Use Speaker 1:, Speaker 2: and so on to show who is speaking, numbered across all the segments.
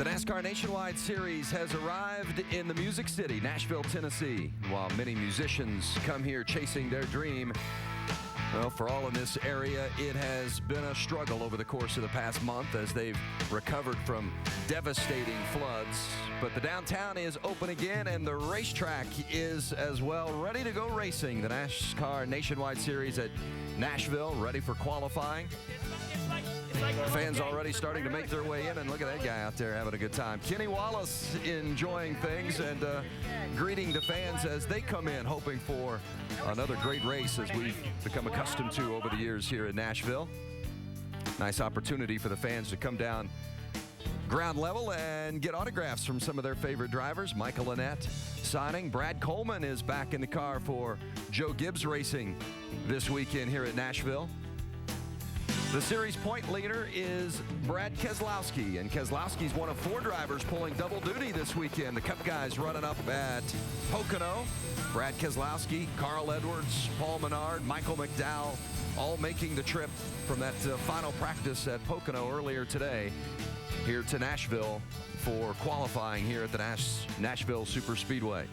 Speaker 1: The NASCAR Nationwide Series has arrived in the Music City, Nashville, Tennessee. While many musicians come here chasing their dream, well, for all in this area, it has been a struggle over the course of the past month as they've recovered from devastating floods. But the downtown is open again, and the racetrack is as well, ready to go racing. The NASCAR Nationwide Series at Nashville, ready for qualifying. Fans already starting to make their way in, and look at that guy out there having a good time. Kenny Wallace enjoying things and greeting the fans as they come in, hoping for another great race as we've become accustomed to over the years here in Nashville. Nice opportunity for the fans to come down ground level and get autographs from some of their favorite drivers. Michael Annett signing. Brad Coleman is back in the car for Joe Gibbs Racing this weekend here at Nashville. The series point leader is Brad Keselowski, and Keselowski's one of 4 drivers pulling double duty this weekend. The Cup guys running up at Pocono. Brad Keselowski, Carl Edwards, Paul Menard, Michael McDowell, all making the trip from that final practice at Pocono earlier today here to Nashville for qualifying here at the Nashville Superspeedway.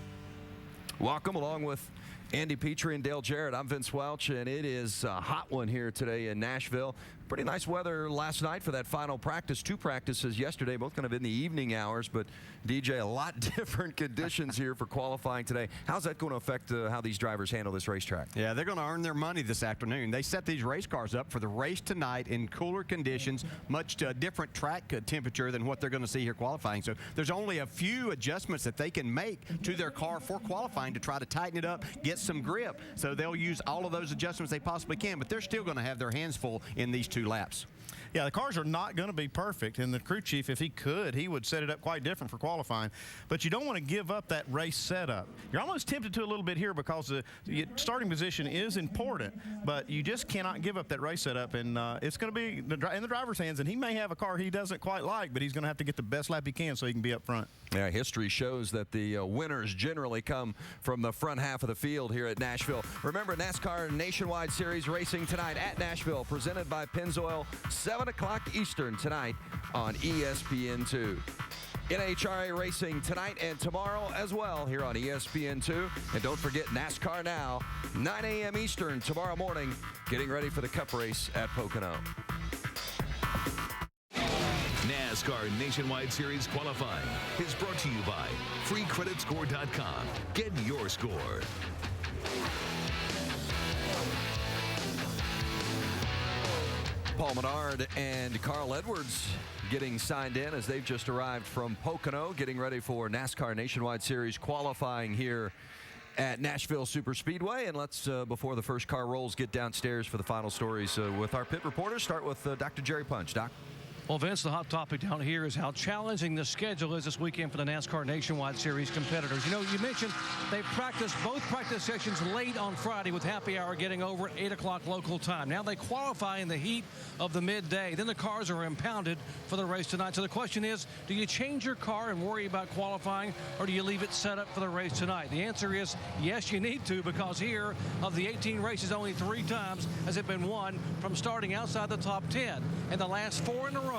Speaker 1: Welcome along with Andy Petrie and Dale Jarrett. I'm Vince Welch, and it is a hot one here today in Nashville. Pretty nice weather last night for that final practice. 2 practices yesterday, both kind of in the evening hours, but DJ, a lot different conditions here for qualifying today. How's that going to affect how these drivers handle this racetrack?
Speaker 2: Yeah, they're going to earn their money this afternoon. They set these race cars up for the race tonight in cooler conditions, much different track temperature than what they're going to see here qualifying. So there's only a few adjustments that they can make to their car for qualifying to try to tighten it up, get some grip. So they'll use all of those adjustments they possibly can, but they're still going to have their hands full in these 2 laps.
Speaker 3: Yeah, the cars are not going to be perfect, and the crew chief, if he could, he would set it up quite different for qualifying. But you don't want to give up that race setup. You're almost tempted to a little bit here because the starting position is important, but you just cannot give up that race setup, and it's going to be in the driver's hands, and he may have a car he doesn't quite like, but he's going to have to get the best lap he can so he can be up front.
Speaker 1: Yeah, history shows that the winners generally come from the front half of the field here at Nashville. Remember, NASCAR Nationwide Series racing tonight at Nashville, presented by Pennzoil, 7 o'clock Eastern tonight on ESPN2. NHRA racing tonight and tomorrow as well here on ESPN2. And don't forget NASCAR Now, 9 a.m. Eastern tomorrow morning, getting ready for the Cup race at Pocono.
Speaker 4: NASCAR Nationwide Series qualifying is brought to you by FreeCreditScore.com. Get your score.
Speaker 1: Paul Menard and Carl Edwards getting signed in as they've just arrived from Pocono, getting ready for NASCAR Nationwide Series qualifying here at Nashville Superspeedway. And let's, before the first car rolls, get downstairs for the final stories with our pit reporters. Start with Dr. Jerry Punch. Doc?
Speaker 5: Well, Vince, the hot topic down here is how challenging the schedule is this weekend for the NASCAR Nationwide Series competitors. You know, you mentioned they practiced both practice sessions late on Friday with happy hour getting over at 8 o'clock local time. Now they qualify in the heat of the midday. Then the cars are impounded for the race tonight. So the question is, do you change your car and worry about qualifying, or do you leave it set up for the race tonight? The answer is yes, you need to, because here, of the 18 races, only 3 times has it been won from starting outside the top 10. And the last 4 in a row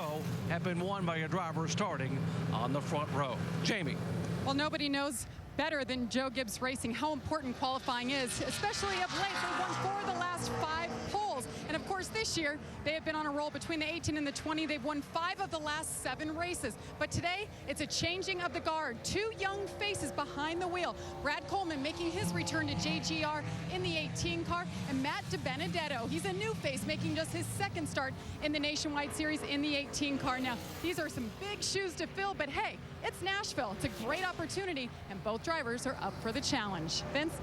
Speaker 5: have been won by a driver starting on the front row. Jamie.
Speaker 6: Well, nobody knows better than Joe Gibbs Racing how important qualifying is, especially of late. They won 4 of the last 5 poles. And of course, this year, they have been on a roll between the 18 and the 20. They've won 5 of the last 7 races. But today, it's a changing of the guard. 2 young faces behind the wheel. Brad Coleman making his return to JGR in the 18 car, and Matt DiBenedetto. He's a new face, making just his 2nd start in the Nationwide Series in the 18 car. Now, these are some big shoes to fill, but hey, it's Nashville. It's a great opportunity, and both drivers are up for the challenge. Vince?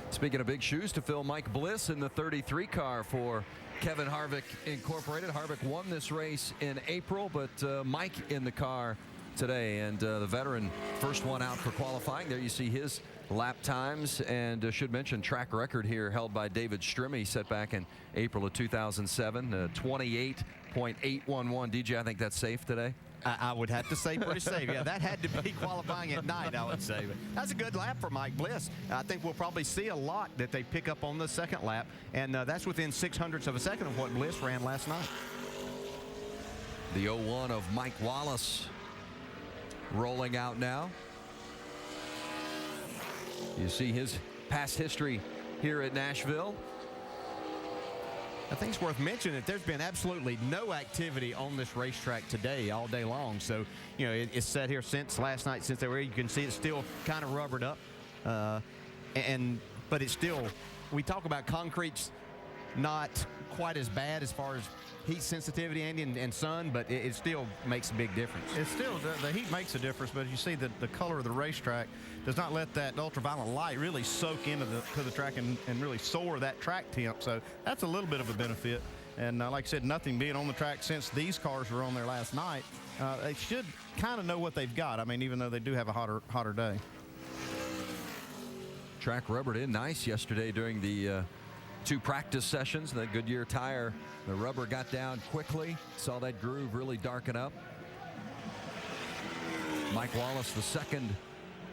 Speaker 1: Speaking of big shoes to fill, Mike Bliss in the 33 car for Kevin Harvick Incorporated. Harvick won this race in April, but Mike in the car today, and the veteran first one out for qualifying. There you see his lap times, and should mention track record here held by David Strimmy, set back in April of 2007, 28.811. DJ, I think that's safe today.
Speaker 2: I would have to say pretty safe. Yeah, that had to be qualifying at night, I would say. But that's a good lap for Mike Bliss. I think we'll probably see a lot that they pick up on the 2nd lap, and that's within 0.06 of a second of what Bliss ran last night.
Speaker 1: The 01 of Mike Wallace rolling out now. You see his past history here at Nashville.
Speaker 2: I think it's worth mentioning that there's been absolutely no activity on this racetrack today all day long. So, you know, it's sat here since last night, since they were here. You can see it's still kind of rubbered up. But it's still, we talk about concrete's not quite as bad as far as heat sensitivity, Andy, and sun, but it still makes a big difference.
Speaker 3: It's still, the heat makes a difference, but you see that the color of the racetrack does not let that ultraviolet light really soak into the track and really soar that track temp. So that's a little bit of a benefit. And like I said, nothing being on the track since these cars were on there last night, they should kind of know what they've got. I mean, even though they do have a hotter day.
Speaker 1: Track rubbered in nice yesterday during the 2 practice sessions. The Goodyear tire, the rubber got down quickly. Saw that groove really darken up. Mike Wallace, the second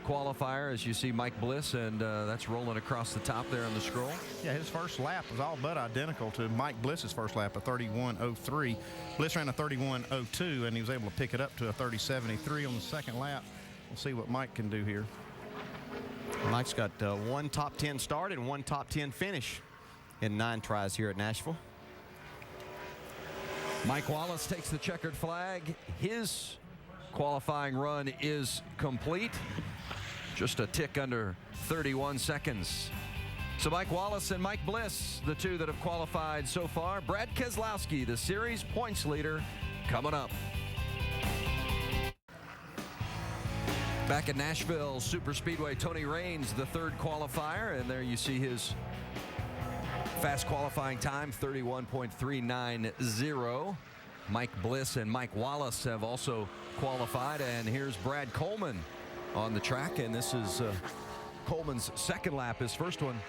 Speaker 1: qualifier, as you see Mike Bliss, and that's rolling across the top there on the scroll.
Speaker 3: Yeah, his first lap was all but identical to Mike Bliss's first lap, a 31.03. Bliss ran a 31.02, and he was able to pick it up to a 30.73 on the second lap. We'll see what Mike can do here.
Speaker 2: Mike's got 1 top 10 start and 1 top 10 finish in 9 tries here at Nashville.
Speaker 1: Mike Wallace takes the checkered flag. His qualifying run is complete. Just a tick under 31 seconds. So Mike Wallace and Mike Bliss, the 2 that have qualified so far. Brad Keselowski, the series points leader, coming up. Back at Nashville Superspeedway, Tony Raines, the 3rd qualifier, and there you see his fast qualifying time, 31.390. Mike Bliss and Mike Wallace have also qualified, and here's Brad Coleman on the track, and this is Coleman's second lap. His first one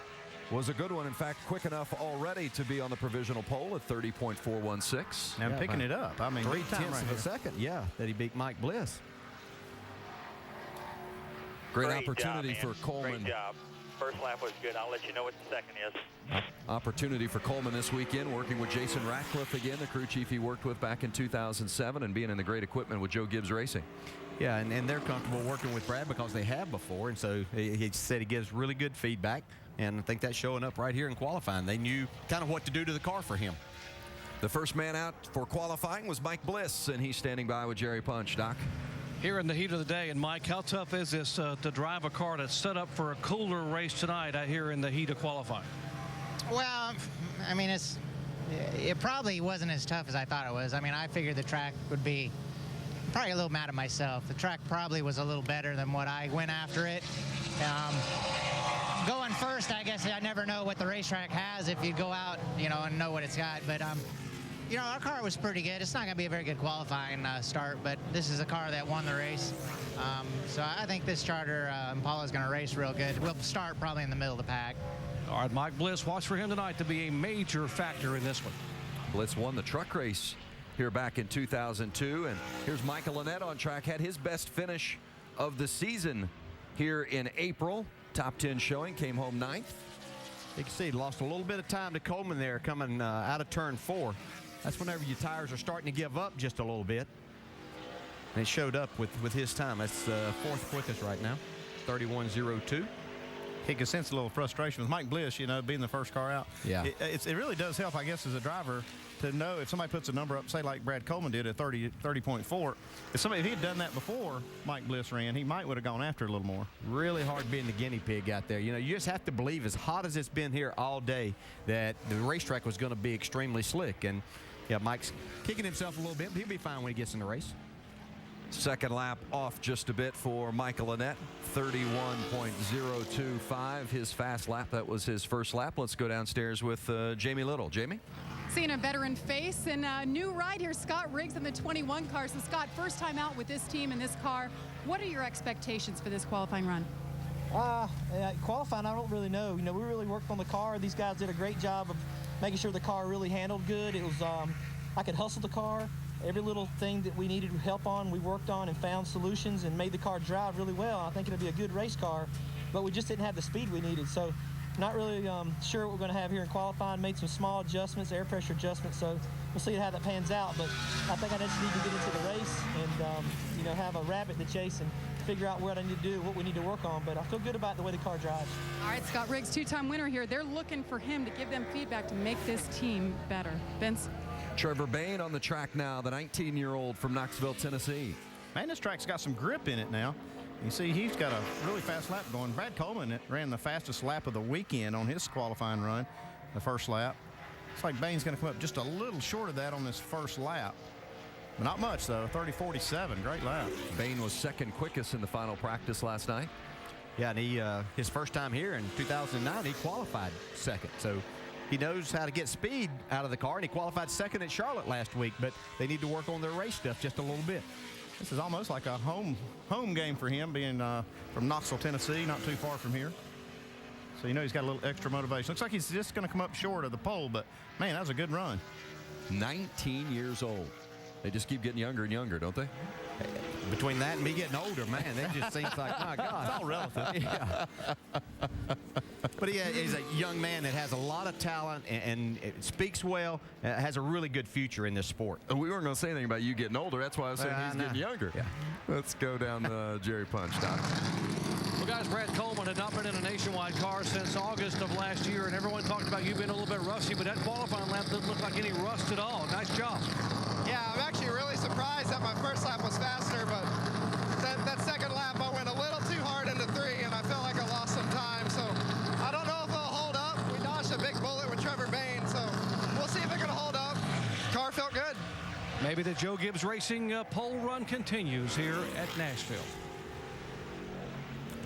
Speaker 1: was a good one. In fact, quick enough already to be on the provisional pole at 30.416.
Speaker 3: And picking it up. I mean,
Speaker 2: 3/10 of a second, yeah, that he beat Mike Bliss.
Speaker 1: Great opportunity
Speaker 7: job,
Speaker 1: for Coleman.
Speaker 7: Great job. First lap was good. I'll let you know what the second is.
Speaker 1: Opportunity for Coleman this weekend, working with Jason Ratcliffe again, the crew chief he worked with back in 2007, and being in the great equipment with Joe Gibbs Racing.
Speaker 2: Yeah, and they're comfortable working with Brad because they have before, and so he said he gives really good feedback, and I think that's showing up right here in qualifying. They knew kind of what to do to the car for him.
Speaker 1: The first man out for qualifying was Mike Bliss, and he's standing by with Jerry Punch. Doc?
Speaker 5: Here in the heat of the day, and Mike, how tough is this to drive a car that's set up for a cooler race tonight out here in the heat of qualifying?
Speaker 8: Well, I mean, it probably wasn't as tough as I thought it was. I mean, I figured the track would be probably a little mad at myself. The track probably was a little better than what I went after it. Going first, I guess I never know what the racetrack has if you go out, you know, and know what it's got. But you know, our car was pretty good. It's not going to be a very good qualifying start, but this is a car that won the race. So I think this charter Impala is going to race real good. We'll start probably in the middle of the pack.
Speaker 5: All right, Mike Bliss, watch for him tonight to be a major factor in this one.
Speaker 1: Bliss won the truck race here back in 2002, and here's Michael Lynette on track. Had his best finish of the season here in April. Top 10 showing, came home 9th.
Speaker 2: You can see he lost a little bit of time to Coleman there coming out of turn 4. That's whenever your tires are starting to give up just a little bit. And it showed up with his time. That's 4th quickest right now, 31.02.
Speaker 3: He could sense a little frustration with Mike Bliss, you know, being the first car out.
Speaker 2: Yeah.
Speaker 3: It really does help, I guess, as a driver to know if somebody puts a number up, say like Brad Coleman did at 30.4. If he had done that before Mike Bliss ran, he might would have gone after it a little more.
Speaker 2: Really hard being the guinea pig out there. You know, you just have to believe, as hot as it's been here all day, that the racetrack was going to be extremely slick. And yeah, Mike's kicking himself a little bit, but he'll be fine when he gets in the race.
Speaker 1: Second lap off just a bit for Michael Lynette, 31.025. His fast lap, that was his first lap. Let's go downstairs with Jamie Little. Jamie?
Speaker 6: Seeing a veteran face and a new ride here, Scott Riggs in the 21 car. So Scott, first time out with this team in this car. What are your expectations for this qualifying run?
Speaker 9: Qualifying, I don't really know. You know, we really worked on the car. These guys did a great job of making sure the car really handled good. It was, I could hustle the car. Every little thing that we needed help on, we worked on and found solutions and made the car drive really well. I think it'll be a good race car, but we just didn't have the speed we needed. So not really sure what we're going to have here in qualifying. Made some small adjustments, air pressure adjustments, so we'll see how that pans out. But I think I just need to get into the race and you know, have a rabbit to chase and figure out what I need to do, what we need to work on. But I feel good about the way the car drives.
Speaker 6: All right, Scott Riggs, two-time winner here. They're looking for him to give them feedback to make this team better. Vince?
Speaker 1: Trevor Bain on the track now, the 19-year-old from Knoxville, Tennessee.
Speaker 3: Man, this track's got some grip in it now. You see, he's got a really fast lap going. Brad Coleman ran the fastest lap of the weekend on his qualifying run, the first lap. Looks like Bain's going to come up just a little short of that on this first lap. But not much, though. 30:47. Great lap.
Speaker 1: Bain was second quickest in the final practice last night.
Speaker 2: Yeah, and he his first time here in 2009, he qualified second. So he knows how to get speed out of the car, and he qualified second at Charlotte last week. But they need to work on their race stuff just a little bit.
Speaker 3: This is almost like a home game for him, being from Knoxville, Tennessee, not too far from here. So you know he's got a little extra motivation. Looks like he's just going to come up short of the pole, but man, that was a good run.
Speaker 1: 19 years old. They just keep getting younger and younger, don't they?
Speaker 2: Between that and me getting older, man, it just seems like, my God.
Speaker 3: It's all relative.
Speaker 2: Yeah. But he's a young man that has a lot of talent and it speaks well, has a really good future in this sport.
Speaker 1: We weren't going to say anything about you getting older. That's why I was saying he's getting younger.
Speaker 2: Yeah.
Speaker 1: Let's go down the Jerry Punch, Doc.
Speaker 5: Well, guys, Brad Coleman had not been in a nationwide car since August of last year, and everyone talked about you being a little bit rusty, but that qualifying lap didn't look like any rust at all. Nice job.
Speaker 10: Yeah, I'm actually really surprised that my first lap was faster, but that second lap I went a little too hard into 3, and I felt like I lost some time. So I don't know if it'll hold up. We dodged a big bullet with Trevor Bain, so we'll see if it can hold up. Car felt good.
Speaker 5: Maybe the Joe Gibbs Racing pole run continues here at Nashville.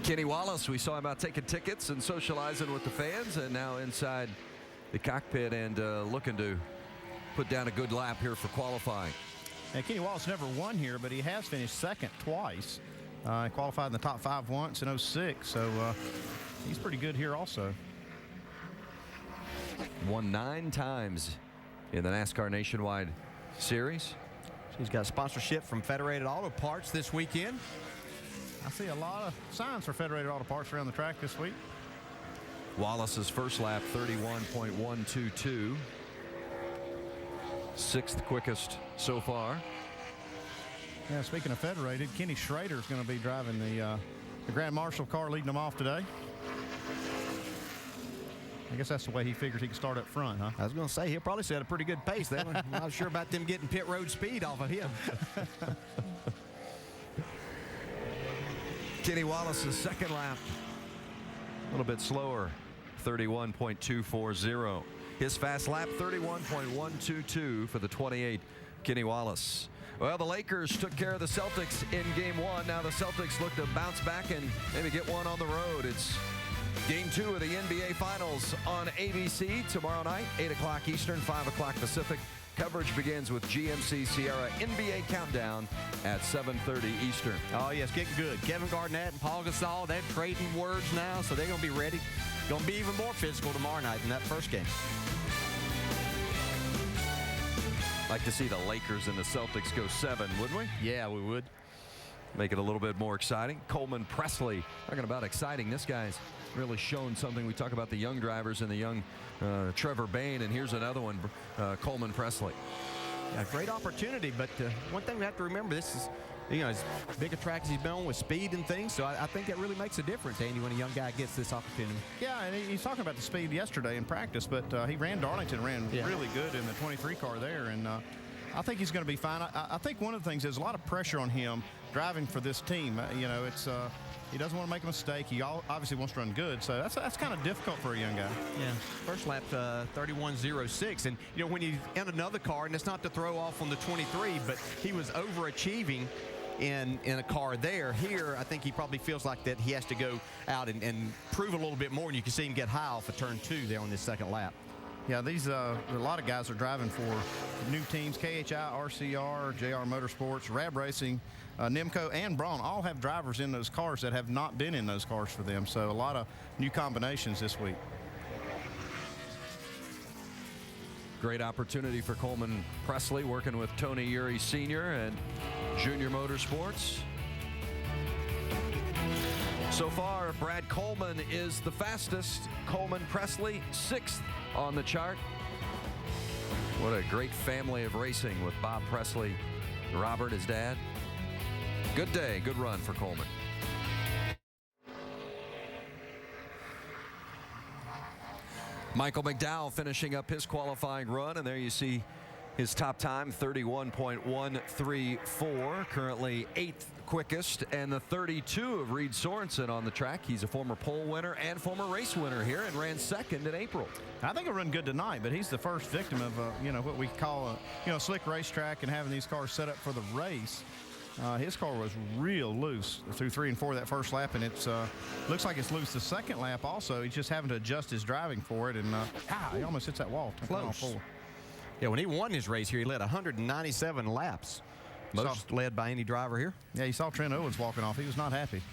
Speaker 1: Kenny Wallace, we saw him out taking tickets and socializing with the fans, and now inside the cockpit and looking to put down a good lap here for qualifying.
Speaker 3: Yeah, Kenny Wallace never won here, but he has finished second twice. He qualified in the top 5 once in 06, so he's pretty good here also.
Speaker 1: Won 9 times in the NASCAR Nationwide Series.
Speaker 2: He's got sponsorship from Federated Auto Parts this weekend.
Speaker 3: I see a lot of signs for Federated Auto Parts around the track this week.
Speaker 1: Wallace's first lap, 31.122. 6th quickest so far.
Speaker 3: Yeah, speaking of Federated, Kenny Schrader is going to be driving the Grand Marshal car, leading them off today. I guess that's the way he figures he can start up front, huh?
Speaker 2: I was going to say, he'll probably set a pretty good pace. I'm not sure about them getting pit road speed off of him.
Speaker 1: Kenny Wallace's second lap, a little bit slower, 31.240. His fast lap, 31.122 for the 28, Kenny Wallace. Well, the Lakers took care of the Celtics in Game 1. Now the Celtics look to bounce back and maybe get one on the road. It's Game 2 of the NBA Finals on ABC tomorrow night, 8 o'clock Eastern, 5 o'clock Pacific. Coverage begins with GMC Sierra NBA Countdown at 7:30 Eastern.
Speaker 2: Oh, yes, getting good. Kevin Garnett and Paul Gasol, they're trading words now, so they're going to be ready. Going to be even more physical tomorrow night in that first game.
Speaker 1: Like to see the Lakers and the Celtics go 7, wouldn't we?
Speaker 2: Yeah, we would.
Speaker 1: Make it a little bit more exciting. Coleman Presley, talking about exciting. This guy's really shown something. We talk about the young drivers and the young Trevor Bain, and here's another one, Coleman Presley.
Speaker 2: Yeah, great opportunity, but one thing we have to remember, this is, you know, as big a track as he's been on with speed and things, so I think that really makes a difference, Andy, when a young guy gets this opportunity.
Speaker 3: Yeah, and he's talking about the speed yesterday in practice, but he ran Darlington, really good in the 23 car there, and I think he's going to be fine. I think one of the things is a lot of pressure on him driving for this team. You know, it's he doesn't want to make a mistake. He obviously wants to run good, so that's kind of difficult for a young guy.
Speaker 2: Yeah, first lap 31.06, and you know when he's in another car, and it's not to throw off on the 23, but he was overachieving in a car there. Here, I think he probably feels like that he has to go out and prove a little bit more, and you can see him get high off of turn 2 there on this second lap.
Speaker 3: Yeah, these a lot of guys are driving for new teams. KHI, RCR, JR Motorsports, Rab Racing, Nimco, and Braun all have drivers in those cars that have not been in those cars for them. So a lot of new combinations this week.
Speaker 1: Great opportunity for Coleman Presley, working with Tony Uri Sr. and Junior Motorsports. So far, Brad Coleman is the fastest. Coleman Presley, 6th on the chart. What a great family of racing with Bob Presley, Robert, his dad. Good day, good run for Coleman. Michael McDowell finishing up his qualifying run, and there you see his top time, 31.134, currently 8th quickest, and the 32 of Reed Sorensen on the track. He's a former pole winner and former race winner here, and ran 2nd in April.
Speaker 3: I think he'll run good tonight, but he's the first victim of what we call a slick racetrack and having these cars set up for the race. His car was real loose through 3 and 4 that first lap, and it's looks like it's loose the second lap also. He's just having to adjust his driving for it, and he almost hits that wall.
Speaker 2: Close. Yeah, when he won his race here, he led 197 laps. Most led by any driver here.
Speaker 3: Yeah, you saw Trent Owens walking off. He was not happy.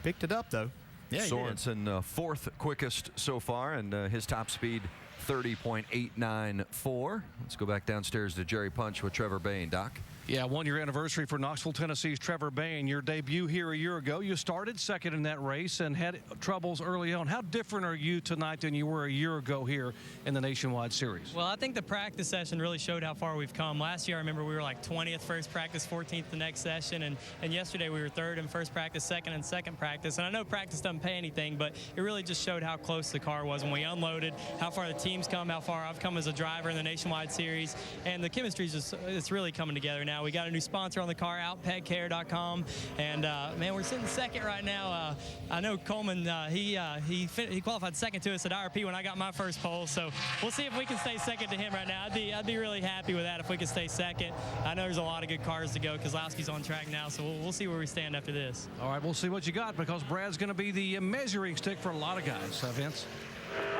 Speaker 2: Picked it up, though.
Speaker 3: Yeah,
Speaker 1: Sorensen, 4th quickest so far, and his top speed, 30.894. Let's go back downstairs to Jerry Punch with Trevor Bain. Doc?
Speaker 5: Yeah, 1-year anniversary for Knoxville, Tennessee's Trevor Bain. Your debut here a year ago. You started 2nd in that race and had troubles early on. How different are you tonight than you were a year ago here in the Nationwide Series?
Speaker 11: Well, I think the practice session really showed how far we've come. Last year, I remember we were like 20th first practice, 14th the next session, and yesterday we were 3rd in first practice, 2nd in second practice. And I know practice doesn't pay anything, but it really just showed how close the car was when we unloaded, how far the team's come, how far I've come as a driver in the Nationwide Series, and the chemistry's it's really coming together now. We got a new sponsor on the car, outpetcare.com, and man, we're sitting 2nd right now. I know Coleman, he qualified 2nd to us at IRP when I got my first pole, so we'll see if we can stay 2nd to him right now. I'd be really happy with that if we could stay 2nd. I know there's a lot of good cars to go. Kozlowski's on track now, so we'll see where we stand after this.
Speaker 5: All right, we'll see what you got, because Brad's going to be the measuring stick for a lot of guys. Vince?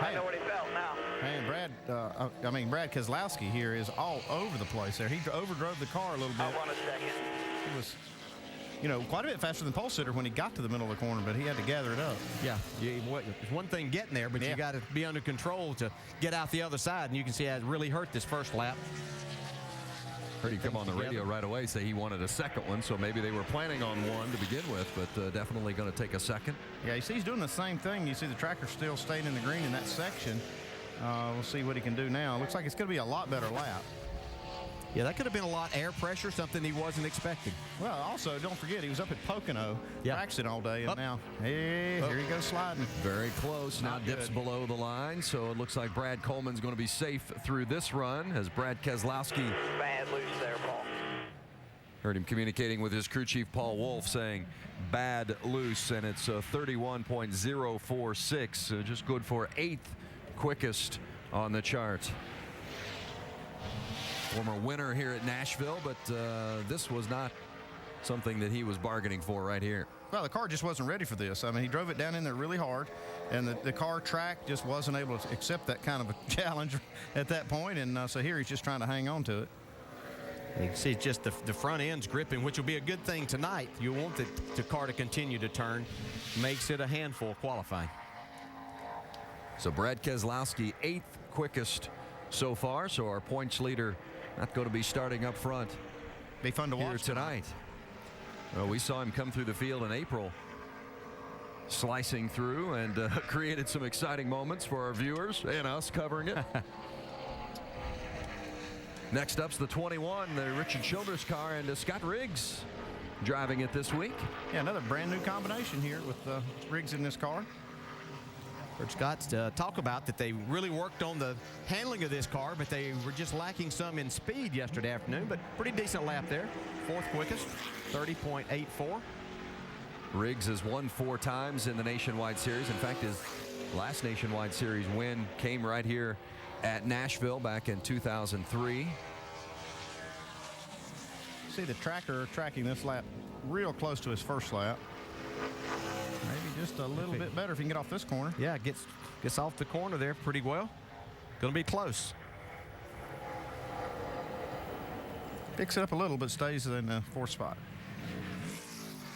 Speaker 7: I know what he felt now.
Speaker 3: Man, Brad Kozlowski here is all over the place there. He overdrove the car a little bit.
Speaker 7: I want a second.
Speaker 3: He was, quite a bit faster than pole sitter when he got to the middle of the corner, but he had to gather it up.
Speaker 2: Yeah, it's one thing getting there, but you got to be under control to get out the other side, and you can see it really hurt this first lap.
Speaker 1: Heard him come on the radio right away say he wanted a second one, so maybe they were planning on one to begin with, but definitely going to take a second.
Speaker 3: Yeah, you see he's doing the same thing. You see the tractor still staying in the green in that section. We'll see what he can do now. Looks like it's going to be a lot better lap.
Speaker 2: Yeah, that could have been a lot air pressure, something he wasn't expecting.
Speaker 3: Well, also, don't forget, he was up at Pocono practicing all day, and now, here he goes sliding.
Speaker 1: Very close. Now dips below the line, so it looks like Brad Coleman's going to be safe through this run as Brad Kozlowski.
Speaker 7: Bad loose there, Paul.
Speaker 1: Heard him communicating with his crew chief, Paul Wolf, saying bad loose, and it's 31.046, just good for 8th quickest on the chart. Former winner here at Nashville, but this was not something that he was bargaining for right here.
Speaker 3: Well, the car just wasn't ready for this. I mean, he drove it down in there really hard, and the car track just wasn't able to accept that kind of a challenge at that point, and so here he's just trying to hang on to it.
Speaker 2: You can see just the front end's gripping, which will be a good thing tonight. You want the car to continue to turn. Makes it a handful qualifying.
Speaker 1: So Brad Kozlowski, 8th quickest so far, so our points leader not going to be starting up front.
Speaker 3: Be fun to watch
Speaker 1: tonight. Well, we saw him come through the field in April, slicing through, and created some exciting moments for our viewers and us covering it. Next up's the 21, the Richard Childress car, and Scott Riggs driving it this week.
Speaker 3: Yeah, another brand new combination here with Riggs in this car.
Speaker 2: Heard Scott talk about that they really worked on the handling of this car, but they were just lacking some in speed yesterday afternoon, but pretty decent lap there. 4th quickest, 30.84.
Speaker 1: Riggs has won 4 times in the Nationwide Series. In fact, his last Nationwide Series win came right here at Nashville back in 2003.
Speaker 3: See the tractor tracking this lap real close to his first lap. Maybe just a little bit better if he can get off this corner.
Speaker 2: Yeah, gets off the corner there pretty well. Going to be close.
Speaker 3: Picks it up a little, but stays in the 4th spot.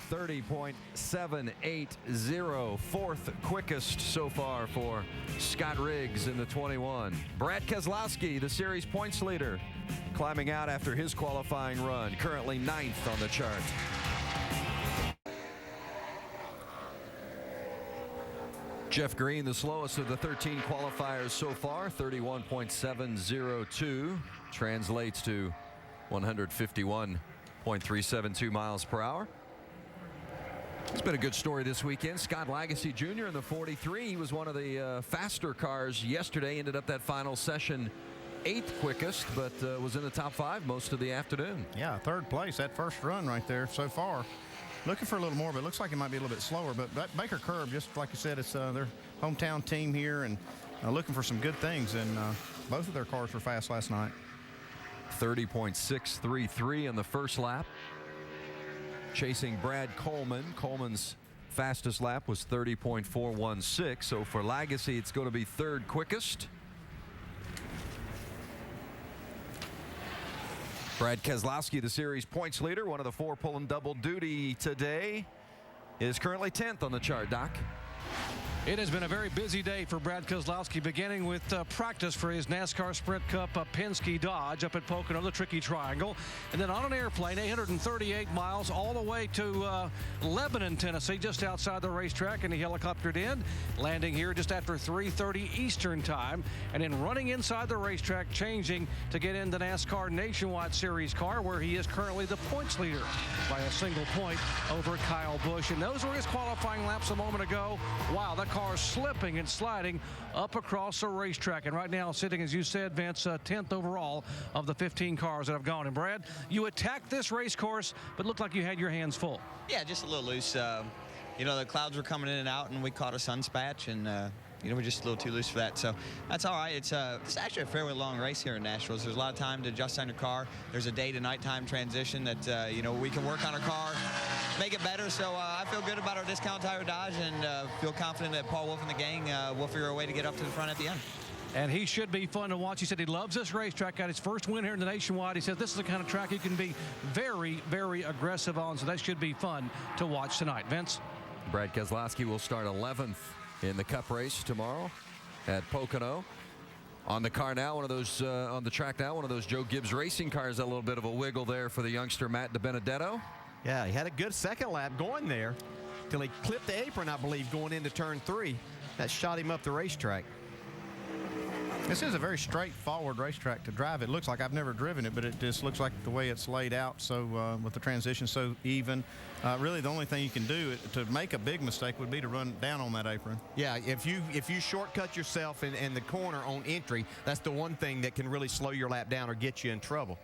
Speaker 1: 30.780, 4th quickest so far for Scott Riggs in the 21. Brad Kozlowski, the series points leader, climbing out after his qualifying run, currently 9th on the chart. Jeff Green, the slowest of the 13 qualifiers so far, 31.702, translates to 151.372 miles per hour. It's been a good story this weekend. Scott Lagasse Jr. in the 43. He was one of the faster cars yesterday. Ended up that final session 8th quickest, but was in the top 5 most of the afternoon.
Speaker 3: Yeah, 3rd place, that first run right there so far. Looking for a little more, but it looks like it might be a little bit slower. But that Baker Curb, just like you said, it's their hometown team here, and looking for some good things. And both of their cars were fast last night.
Speaker 1: 30.633 in the first lap. Chasing Brad Coleman. Coleman's fastest lap was 30.416. So for Lagasse, it's going to be 3rd quickest. Brad Keselowski, the series points leader, one of the 4 pulling double duty today, is currently 10th on the chart, Doc.
Speaker 5: It has been a very busy day for Brad Keselowski, beginning with practice for his NASCAR Sprint Cup Penske Dodge up at Pocono, the Tricky Triangle. And then on an airplane, 838 miles all the way to Lebanon, Tennessee, just outside the racetrack, and he helicoptered in, landing here just after 3:30 Eastern time, and then running inside the racetrack, changing to get in the NASCAR Nationwide Series car, where he is currently the points leader by a single point over Kyle Busch. And those were his qualifying laps a moment ago. Wow, that car slipping and sliding up across the racetrack, and right now sitting, as you said, Vince, 10th overall of the 15 cars that have gone. And Brad, you attacked this race course, but looked like you had your hands full.
Speaker 12: Yeah, just a little loose. You know, the clouds were coming in and out, and we caught a sunspatch, and you know, we're just a little too loose for that. So that's all right. It's actually a fairly long race here in Nashville. So there's a lot of time to adjust on your car. There's a day to nighttime transition that you know, we can work on our car, make it better. So I feel good about our discount tire Dodge, and feel confident that Paul Wolf and the gang will figure a way to get up to the front at the end.
Speaker 5: And he should be fun to watch. He said he loves this racetrack. Got his first win here in the Nationwide. He said this is the kind of track you can be very, very aggressive on. So that should be fun to watch tonight. Vince?
Speaker 1: Brad Keselowski will start 11th in the Cup race tomorrow at Pocono. On the car now, one of those on the track now, one of those Joe Gibbs racing cars. A little bit of a wiggle there for the youngster Matt DiBenedetto.
Speaker 2: Yeah, he had a good second lap going there till he clipped the apron, I believe, going into turn 3. That shot him up the racetrack.
Speaker 3: This is a very straightforward racetrack to drive. It looks like, I've never driven it, but it just looks like the way it's laid out, so with the transition so even. Really the only thing you can do to make a big mistake would be to run down on that apron.
Speaker 2: Yeah, if you shortcut yourself in the corner on entry, that's the one thing that can really slow your lap down or get you in trouble.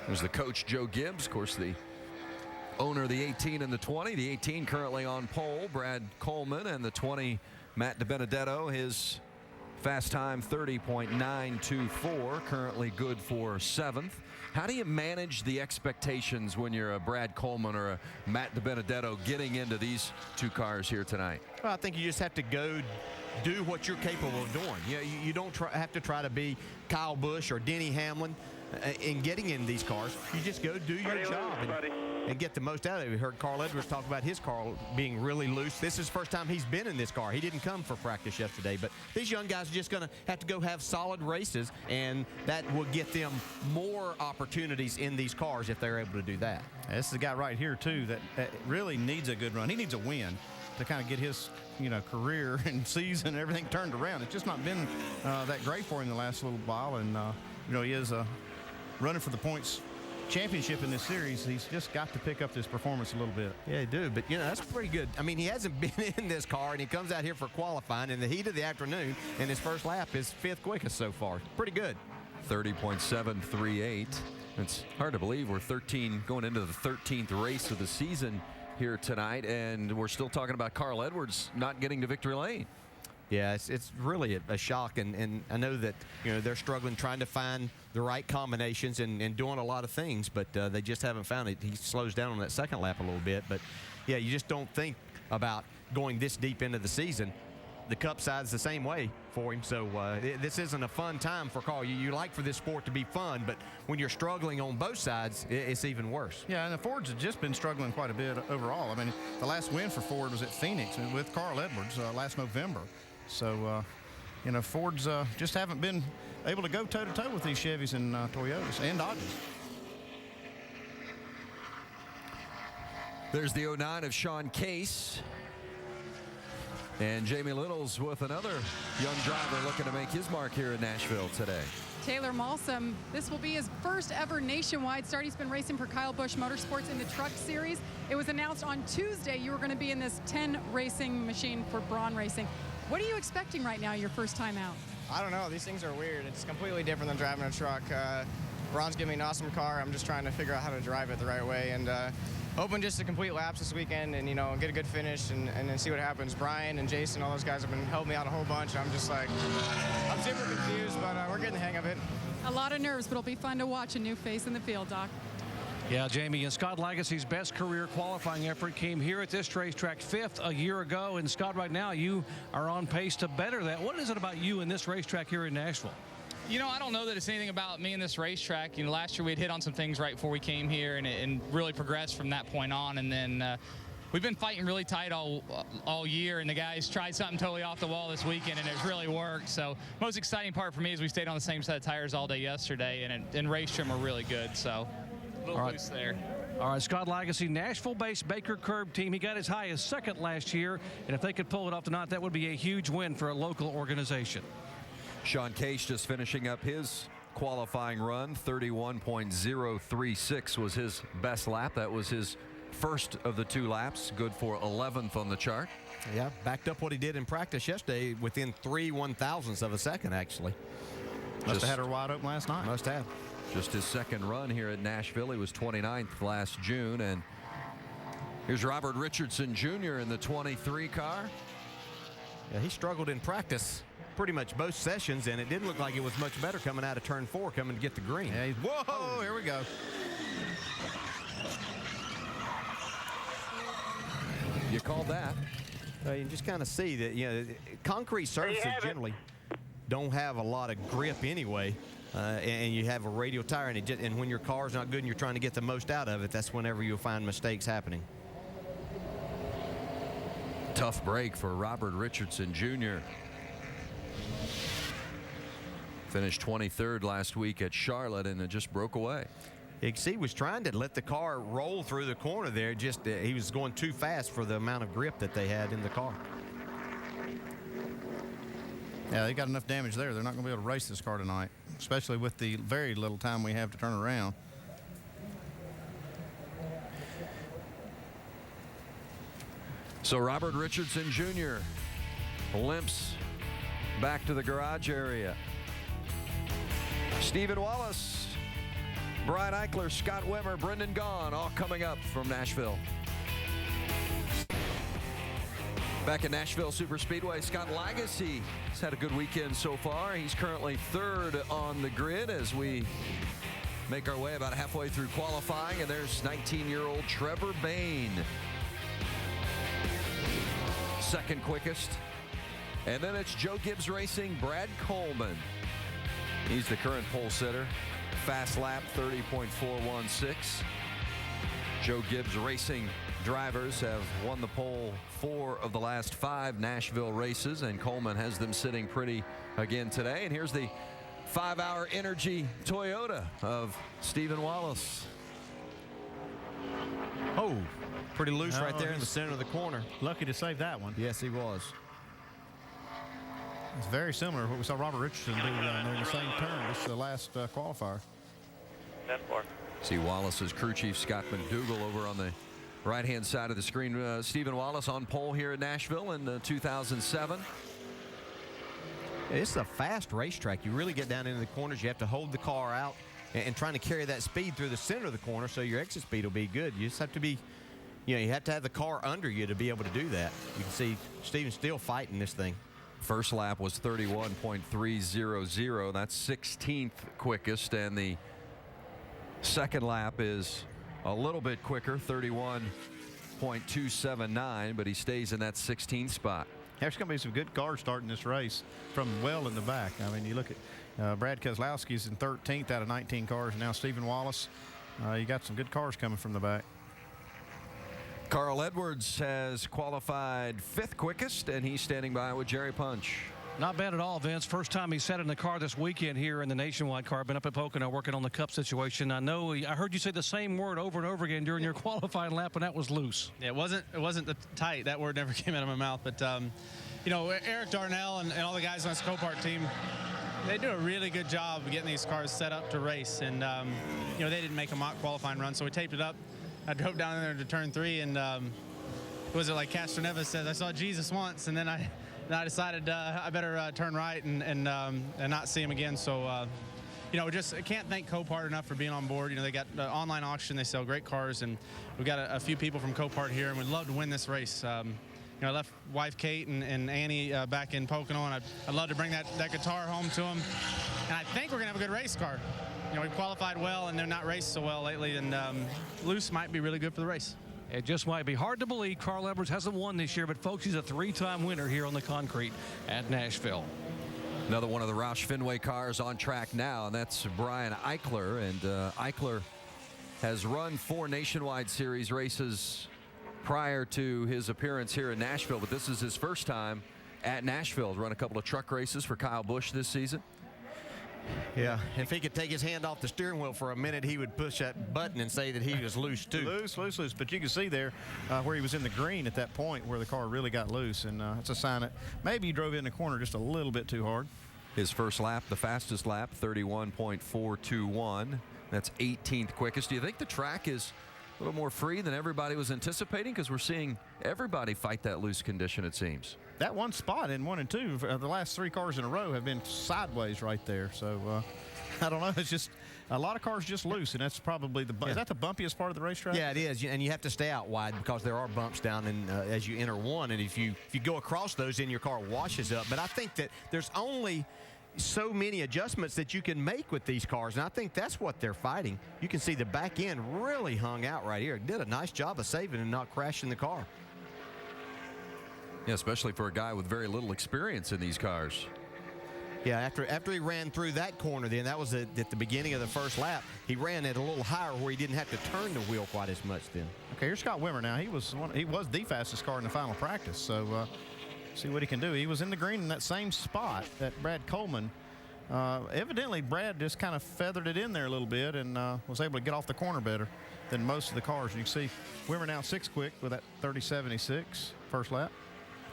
Speaker 1: There's the coach, Joe Gibbs, of course, the owner of the 18 and the 20. The 18 currently on pole, Brad Coleman, and the 20, Matt DiBenedetto. His fast time 30.924, currently good for 7th. How do you manage the expectations when you're a Brad Coleman or a Matt DiBenedetto getting into these 2 cars here tonight?
Speaker 2: Well, I think you just have to go do what you're capable of doing. You don't have to try to be Kyle Busch or Denny Hamlin in getting in these cars. You just go do your job and get the most out of it. We heard Carl Edwards talk about his car being really loose. This is the first time he's been in this car. He didn't come for practice yesterday, but these young guys are just going to have to go have solid races, and that will get them more opportunities in these cars if they're able to do that.
Speaker 3: This is a guy right here, too, that really needs a good run. He needs a win to kind of get his career and season and everything turned around. It's just not been that great for him the last little while, and he is running for the points championship in this series. He's just got to pick up this performance a little bit.
Speaker 2: Yeah, he do, but that's pretty good. I mean, he hasn't been in this car, and he comes out here for qualifying in the heat of the afternoon, and his first lap is 5th quickest so far. Pretty good.
Speaker 1: 30.738. It's hard to believe we're going into the 13th race of the season here tonight, and we're still talking about Carl Edwards not getting to victory lane.
Speaker 2: Yeah, it's really a shock, and I know that they're struggling trying to find the right combinations and doing a lot of things, but they just haven't found it. He slows down on that second lap a little bit, but yeah, you just don't think about going this deep into the season. The Cup side's the same way for him, so this isn't a fun time for Carl. You like for this sport to be fun, but when you're struggling on both sides, it's even worse.
Speaker 3: Yeah, and the Fords have just been struggling quite a bit overall. I mean, the last win for Ford was at Phoenix with Carl Edwards last November. So, Fords just haven't been able to go toe-to-toe with these Chevys and Toyotas and Dodges.
Speaker 1: There's the 09 of Sean Case. And Jamie Little's with another young driver looking to make his mark here in Nashville today.
Speaker 6: Taylor Malsum, this will be his first ever nationwide start. He's been racing for Kyle Busch Motorsports in the Truck Series. It was announced on Tuesday you were going to be in this 10 racing machine for Braun Racing. What are you expecting right now, your first time out?
Speaker 13: I don't know. These things are weird. It's completely different than driving a truck. Braun's giving me an awesome car. I'm just trying to figure out how to drive it the right way, and hoping just to complete laps this weekend and, get a good finish and then see what happens. Brian and Jason, all those guys have been helping me out a whole bunch. I'm just like, I'm super confused, but we're getting the hang of it.
Speaker 6: A lot of nerves, but it'll be fun to watch a new face in the field, Doc.
Speaker 5: Yeah, Jamie, and Scott Legacy's best career qualifying effort came here at this racetrack 5th a year ago. And Scott, right now you are on pace to better that. What is it about you and this racetrack here in Nashville?
Speaker 14: I don't know that it's anything about me and this racetrack. Last year we'd hit on some things right before we came here and really progressed from that point on. And then we've been fighting really tight all year, and the guys tried something totally off the wall this weekend, and it's really worked. So most exciting part for me is we stayed on the same set of tires all day yesterday, and race trim were really good. So a little loose there.
Speaker 5: All right, Scott Legacy, Nashville-based Baker Curb team. He got as high as 2nd last year, and if they could pull it off tonight, that would be a huge win for a local organization.
Speaker 1: Sean Case just finishing up his qualifying run. 31.036 was his best lap. That was his first of the 2 laps. Good for 11th on the chart.
Speaker 2: Yeah, backed up what he did in practice yesterday within 3 1/1000ths of a second, actually.
Speaker 3: Must have had her wide open last night.
Speaker 2: Must have.
Speaker 1: Just his second run here at Nashville. He was 29th last June. And here's Robert Richardson Jr. in the 23 car.
Speaker 2: Yeah, he struggled in practice pretty much both sessions, and it didn't look like it was much better coming out of turn 4, coming to get the green.
Speaker 3: Yeah, whoa, here we go.
Speaker 1: You called that.
Speaker 2: You can just kind of see that, concrete surfaces generally don't have a lot of grip anyway, and you have a radial tire, and when your car's not good and you're trying to get the most out of it, that's whenever you'll find mistakes happening.
Speaker 1: Tough break for Robert Richardson Jr. Finished 23rd last week at Charlotte, and it just broke away.
Speaker 2: You can see he was trying to let the car roll through the corner there. Just he was going too fast for the amount of grip that they had in the car.
Speaker 3: Yeah, they got enough damage there. They're not going to be able to race this car tonight, especially with the very little time we have to turn around.
Speaker 1: So Robert Richardson Jr. limps back to the garage area. Stephen Wallace, Brian Eichler, Scott Wimmer, Brendan Gaughan, all coming up from Nashville. Back at Nashville Superspeedway, Scott Legacy has had a good weekend so far. He's currently 3rd on the grid as we make our way about halfway through qualifying. And there's 19-year-old Trevor Bayne, 2nd quickest. And then it's Joe Gibbs Racing, Brad Coleman. He's the current pole sitter. Fast lap, 30.416. Joe Gibbs Racing drivers have won the pole 4 of the last 5 Nashville races, and Coleman has them sitting pretty again today. And here's the 5-hour Energy Toyota of Stephen Wallace.
Speaker 2: Oh, pretty loose right there in the center of the corner.
Speaker 3: Lucky to save that one.
Speaker 2: Yes, he was.
Speaker 3: It's very similar to what we saw Robert Richardson do in the same turn. This is the last qualifier.
Speaker 1: See Wallace's crew chief Scott McDougall over on the right-hand side of the screen. Stephen Wallace on pole here at Nashville in 2007.
Speaker 2: It's a fast racetrack. You really get down into the corners. You have to hold the car out and trying to carry that speed through the center of the corner so your exit speed will be good. You just have to be, you have to have the car under you to be able to do that. You can see Stephen's still fighting this thing.
Speaker 1: First lap was 31.300. That's 16th quickest, and the second lap is a little bit quicker, 31.279, but he stays in that 16th spot.
Speaker 3: There's going to be some good cars starting this race from well in the back. I mean, you look at Brad Kozlowski's in 13th out of 19 cars, and now Stephen Wallace. You got some good cars coming from the back.
Speaker 1: Carl Edwards has qualified 5th quickest, and he's standing by with Jerry Punch.
Speaker 5: Not bad at all, Vince. First time he sat in the car this weekend here in the Nationwide car. Been up at Pocono working on the Cup situation. I heard you say the same word over and over again during your qualifying lap, and that was loose.
Speaker 15: Yeah, it wasn't the tight. That word never came out of my mouth. But Eric Darnell and all the guys on his Copart team, They do a really good job of getting these cars set up to race, and you know, they didn't make a mock qualifying run, so we taped it up. I drove down there to turn 3, and was it like Castroneva says, I saw Jesus once, and then I decided I better turn right and not see him again. So you know, I can't thank Copart enough for being on board. You know, they got the online auction, they sell great cars, and we got a few people from Copart here, and we'd love to win this race. You know, I left wife Kate and Annie back in Pocono, and I'd love to bring that guitar home to them. And I think we're going to have a good race car. You know, we qualified well, and they're not raced so well lately, and loose might be really good for the race.
Speaker 5: It just might be hard to believe Carl Edwards hasn't won this year, but folks, he's a 3-time winner here on the concrete at Nashville.
Speaker 1: Another one of the Roush Fenway cars on track now, and that's Brian Eichler. And Eichler has run 4 Nationwide Series races prior to his appearance here in Nashville, but this is his first time at Nashville. He's run a couple of truck races for Kyle Busch this season.
Speaker 2: Yeah, if he could take his hand off the steering wheel for a minute, he would push that button and say that he was loose too.
Speaker 3: Loose. But you can see there where he was in the green at that point where the car really got loose, and it's a sign that maybe he drove in the corner just a little bit too hard.
Speaker 1: His first lap, the fastest lap, 31.421. That's 18th quickest. Do you think the track is a little more free than everybody was anticipating? Because we're seeing everybody fight that loose condition, it seems.
Speaker 3: That one spot in 1 and 2, the last 3 cars in a row have been sideways right there. So I don't know. It's just a lot of cars just loose, and that's probably is that the bumpiest part of the racetrack?
Speaker 2: Yeah, it is, and you have to stay out wide because there are bumps down in, as you enter one, and if you go across those, then your car washes up. But I think that there's only so many adjustments that you can make with these cars, and I think that's what they're fighting. You can see the back end really hung out right here. It did a nice job of saving and not crashing the car.
Speaker 1: Yeah, especially for a guy with very little experience in these cars.
Speaker 2: Yeah, after he ran through that corner, then that was at the beginning of the first lap. He ran it a little higher where he didn't have to turn the wheel quite as much then.
Speaker 3: Okay, here's Scott Wimmer now. He was the fastest car in the final practice, so see what he can do. He was in the green in that same spot that Brad Coleman. Evidently, Brad just kind of feathered it in there a little bit and was able to get off the corner better than most of the cars. You can see Wimmer now 6th quick with that 30.76 first lap.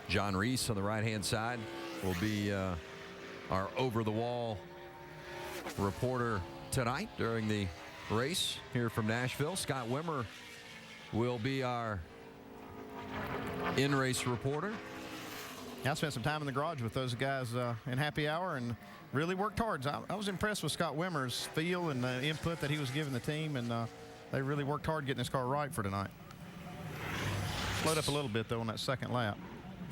Speaker 1: John Reese on the right-hand side will be our over-the-wall reporter tonight during the race here from Nashville. Scott Wimmer will be our in-race reporter.
Speaker 3: I spent some time in the garage with those guys in happy hour and really worked hard. I was impressed with Scott Wimmer's feel and the input that he was giving the team, and they really worked hard getting this car right for tonight. Slowed up a little bit, though, on that second lap.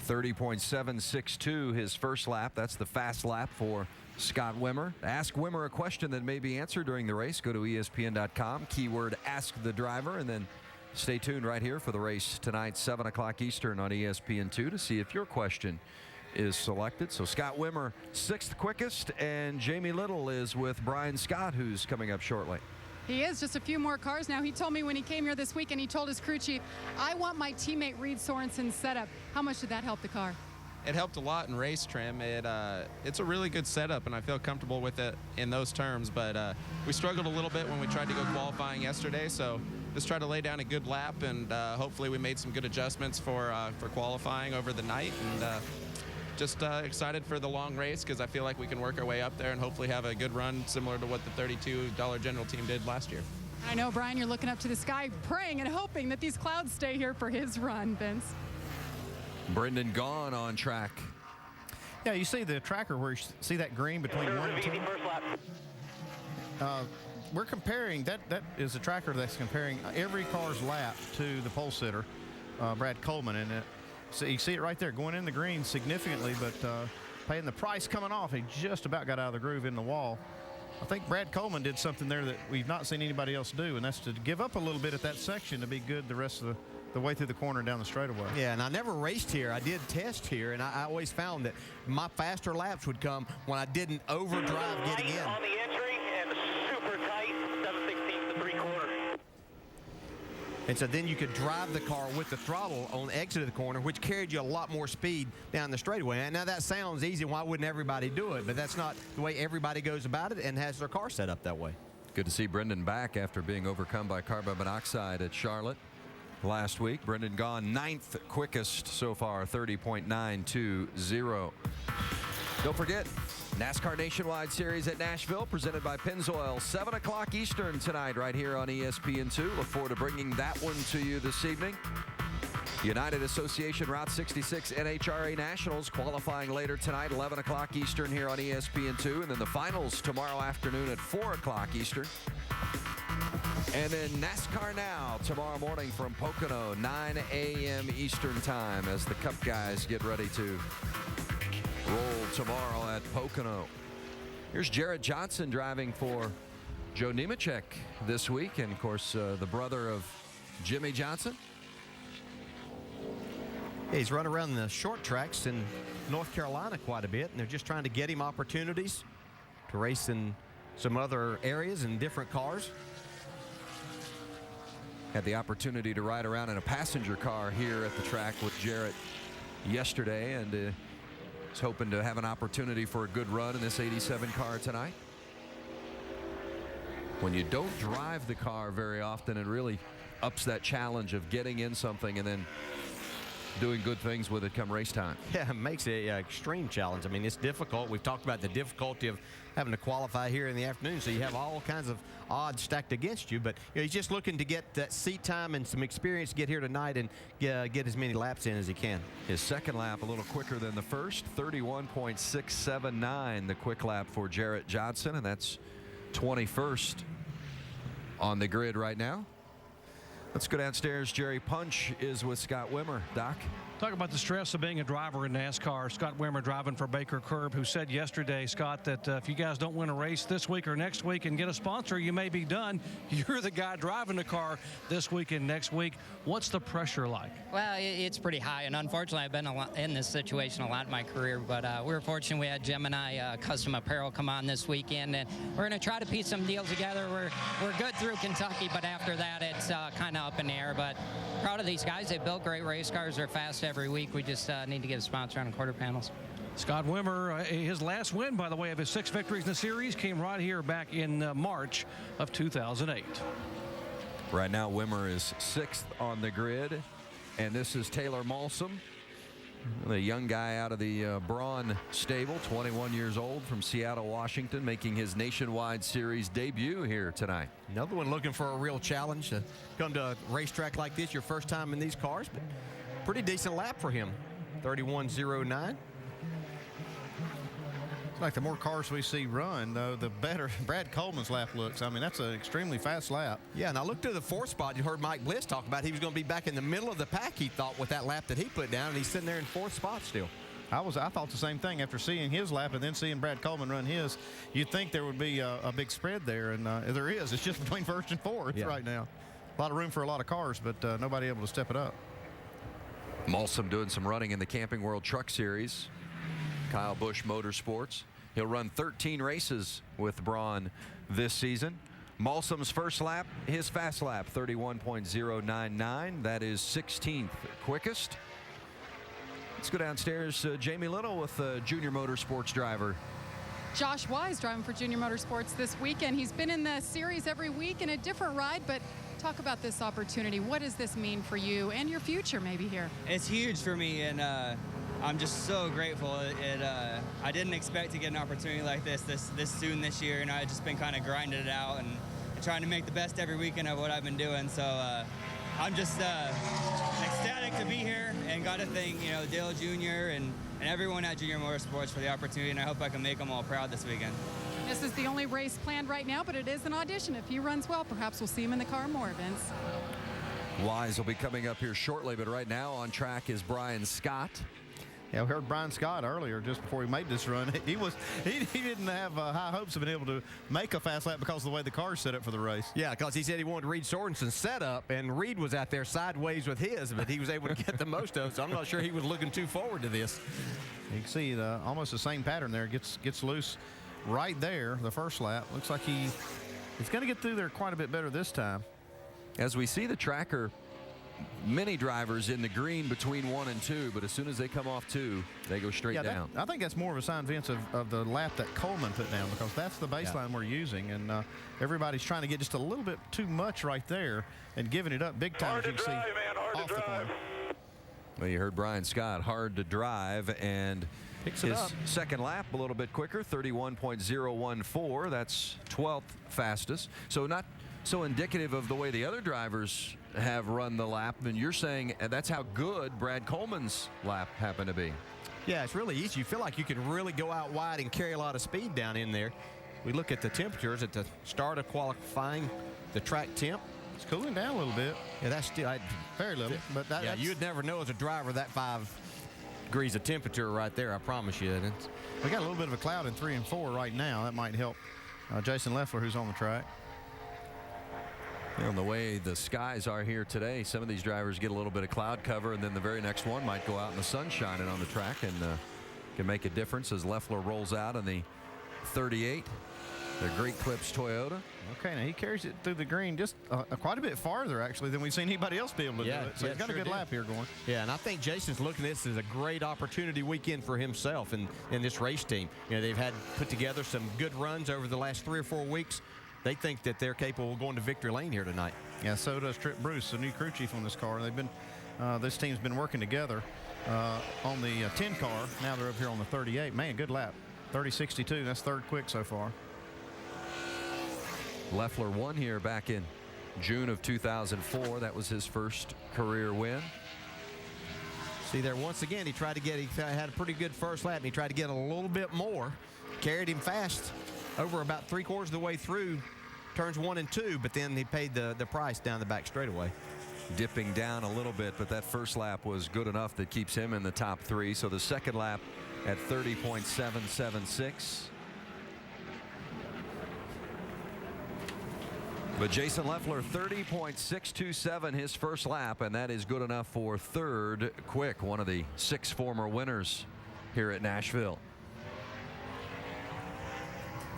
Speaker 1: 30.762 his first lap. That's the fast lap for Scott Wimmer. Ask Wimmer a question that may be answered during the race. Go to ESPN.com, keyword ask the driver, and then stay tuned right here for the race tonight, 7 o'clock Eastern on ESPN2 to see if your question is selected. So Scott Wimmer, 6th quickest, and Jamie Little is with Brian Scott, who's coming up shortly.
Speaker 6: He is. Just a few more cars now. He told me when he came here this weekend, he told his crew chief, I want my teammate Reed Sorensen's setup. How much did that help the car?
Speaker 16: It helped a lot in race trim. It's a really good setup, and I feel comfortable with it in those terms. But we struggled a little bit when we tried to go qualifying yesterday, so just try to lay down a good lap, and hopefully we made some good adjustments for qualifying over the night. And just excited for the long race because I feel like we can work our way up there and hopefully have a good run similar to what the $32 General team did last year.
Speaker 6: I know, Brian, you're looking up to the sky, praying and hoping that these clouds stay here for his run, Vince.
Speaker 1: Brendan Gaughan on track.
Speaker 3: Yeah, you see the tracker where you see that green between 1 and 2. We're comparing, that is a tracker that's comparing every car's lap to the pole sitter, Brad Coleman, and so you see it right there going in the green significantly, but paying the price coming off. He just about got out of the groove in the wall. I think Brad Coleman did something there that we've not seen anybody else do, and that's to give up a little bit at that section to be good the rest of the way through the corner and down the straightaway.
Speaker 2: Yeah, and I never raced here. I did test here, and I always found that my faster laps would come when I didn't overdrive getting in.
Speaker 7: On the entry and super tight, 7/16 to 3/4.
Speaker 2: And so then you could drive the car with the throttle on the exit of the corner, which carried you a lot more speed down the straightaway. And now that sounds easy. Why wouldn't everybody do it? But that's not the way everybody goes about it and has their car set up that way.
Speaker 1: Good to see Brendan back after being overcome by carbon monoxide at Charlotte last week. Brendan Gaughan, 9th quickest so far, 30.920. Don't forget, NASCAR Nationwide Series at Nashville, presented by Pennzoil, 7 o'clock Eastern tonight right here on ESPN2. Look forward to bringing that one to you this evening. United Association Route 66 NHRA Nationals qualifying later tonight, 11 o'clock Eastern here on ESPN2. And then the finals tomorrow afternoon at 4 o'clock Eastern. And then NASCAR Now tomorrow morning from Pocono, 9 a.m. Eastern time as the Cup guys get ready to roll tomorrow at Pocono. Here's Jarrett Johnson driving for Joe Nemechek this week. And, of course, the brother of Jimmy Johnson.
Speaker 2: He's run around the short tracks in North Carolina quite a bit, and they're just trying to get him opportunities to race in some other areas in different cars. Had the opportunity to ride around in a passenger car here at the track with Jarrett yesterday, and is hoping to have an opportunity for a good run in this 87 car tonight. When you don't drive the car very often, it really ups that challenge of getting in something and then doing good things with it come race time. Yeah, it makes it an extreme challenge. I mean, it's difficult. We've talked about the difficulty of having to qualify here in the afternoon, so you have all kinds of odds stacked against you. But he's just looking to get that seat time and some experience to get here tonight and get as many laps in as he can.
Speaker 1: His second lap a little quicker than the first, 31.679, the quick lap for Jarrett Johnson, and that's 21st on the grid right now. Let's go downstairs. Jerry Punch is with Scott Wimmer. Doc?
Speaker 5: Talk about the stress of being a driver in NASCAR. Scott Wimmer driving for Baker Curb, who said yesterday, Scott, that if you guys don't win a race this week or next week and get a sponsor, you may be done. You're the guy driving the car this week and next week. What's the pressure like?
Speaker 17: Well, it's pretty high, and unfortunately, I've been in this situation a lot in my career, but we were fortunate we had Gemini Custom Apparel come on this weekend, and we're going to try to piece some deals together. We're good through Kentucky, but after that, it's kind of up in the air, but proud of these guys. They built great race cars. They're fast every week. We just need to get a sponsor on the quarter panels.
Speaker 5: Scott Wimmer, his last win, by the way, of his 6 victories in the series came right here back in March of 2008.
Speaker 1: Right now, Wimmer is 6th on the grid, and this is Taylor Malsom, the young guy out of the Braun stable, 21 years old, from Seattle, Washington, making his Nationwide Series debut here tonight.
Speaker 2: Another one looking for a real challenge to come to a racetrack like this, your first time in these cars, but pretty decent lap for him, 31.09.
Speaker 3: It's like the more cars we see run, though, the better Brad Coleman's lap looks. I mean, that's an extremely fast lap.
Speaker 2: Yeah, and I looked at the 4th spot. You heard Mike Bliss talk about he was going to be back in the middle of the pack, he thought, with that lap that he put down, and he's sitting there in 4th spot still.
Speaker 3: I thought the same thing after seeing his lap and then seeing Brad Coleman run his. You'd think there would be a big spread there, and there is. It's just between 1st and 4th right now. A lot of room for a lot of cars, but nobody able to step it up.
Speaker 1: Malsom doing some running in the Camping World Truck Series. Kyle Busch Motorsports. He'll run 13 races with Braun this season. Malsom's first lap, his fast lap, 31.099. That is 16th quickest. Let's go downstairs. Jamie Little with Junior Motorsports driver.
Speaker 6: Josh Wise driving for Junior Motorsports this weekend. He's been in the series every week in a different ride, but talk about this opportunity. What does this mean for you and your future maybe here?
Speaker 18: It's huge for me, and I'm just so grateful. I didn't expect to get an opportunity like this soon this year, and I've just been kind of grinding it out and trying to make the best every weekend of what I've been doing. So I'm just ecstatic to be here, and got to thank Dale Jr. and everyone at Junior Motorsports for the opportunity, and I hope I can make them all proud this weekend.
Speaker 6: This is the only race planned right now, but it is an audition. If he runs well, perhaps we'll see him in the car more, Vince.
Speaker 1: Wise will be coming up here shortly, but right now on track is Brian Scott.
Speaker 3: Yeah, we heard Brian Scott earlier just before he made this run. He didn't have high hopes of being able to make a fast lap because of the way the car's set up for the race.
Speaker 2: Yeah, because he said he wanted Reed Sorensen's setup, and Reed was out there sideways with his, but he was able to get the most of it, so I'm not sure he was looking too forward to this.
Speaker 3: You can see almost the same pattern there. Gets loose right there, the first lap. Looks like he's going to get through there quite a bit better this time.
Speaker 1: As we see the tracker, many drivers in the green between 1 and 2, but as soon as they come off 2, they go straight down.
Speaker 3: I think that's more of a sign, Vince, of the lap that Coleman put down, because that's the baseline we're using, and everybody's trying to get just a little bit too much right there and giving it up big time.
Speaker 19: Hard to drive, man. Hard to drive.
Speaker 1: Well, you heard Brian Scott, hard to drive, and
Speaker 2: Picks it
Speaker 1: His
Speaker 2: up.
Speaker 1: second lap a little bit quicker, 31.014. That's 12th fastest. So not so indicative of the way the other drivers have run the lap. And you're saying that's how good Brad Coleman's lap happened to be.
Speaker 2: Yeah, it's really easy. You feel like you can really go out wide and carry a lot of speed down in there. We look at the temperatures at the start of qualifying, the track temp.
Speaker 3: It's cooling down a little bit.
Speaker 2: Yeah, that's still
Speaker 3: very little. But
Speaker 2: yeah, you'd never know as a driver that 5 degrees of temperature right there. I promise you.
Speaker 3: We got a little bit of a cloud in 3 and 4 right now. That might help Jason Leffler, who's on the track.
Speaker 1: And the way the skies are here today, some of these drivers get a little bit of cloud cover, and then the very next one might go out in the sun shining on the track and can make a difference as Leffler rolls out in the 38. The Great Clips Toyota.
Speaker 3: Okay, now he carries it through the green just quite a bit farther, actually, than we've seen anybody else be able to do it. So he's got a good lap here going.
Speaker 2: Yeah, and I think Jason's looking at this as a great opportunity weekend for himself and this race team. You know, they've had put together some good runs over the last 3 or 4 weeks. They think that they're capable of going to victory lane here tonight.
Speaker 3: Yeah, so does Trip Bruce, the new crew chief on this car. They've been, this team's been working together on the 10 car. Now they're up here on the 38. Man, good lap. 30.62. That's third quick so far.
Speaker 1: Leffler won here back in June of 2004. That was his first career win.
Speaker 2: See there, once again, he had a pretty good first lap, and he tried to get a little bit more. Carried him fast over about 3/4 of the way through turns 1 and 2, but then he paid the price down the back straightaway.
Speaker 1: Dipping down a little bit, but that first lap was good enough that keeps him in the top 3. So the second lap at 30.776. But Jason Leffler, 30.627 his first lap, and that is good enough for third quick, one of the 6 former winners here at Nashville.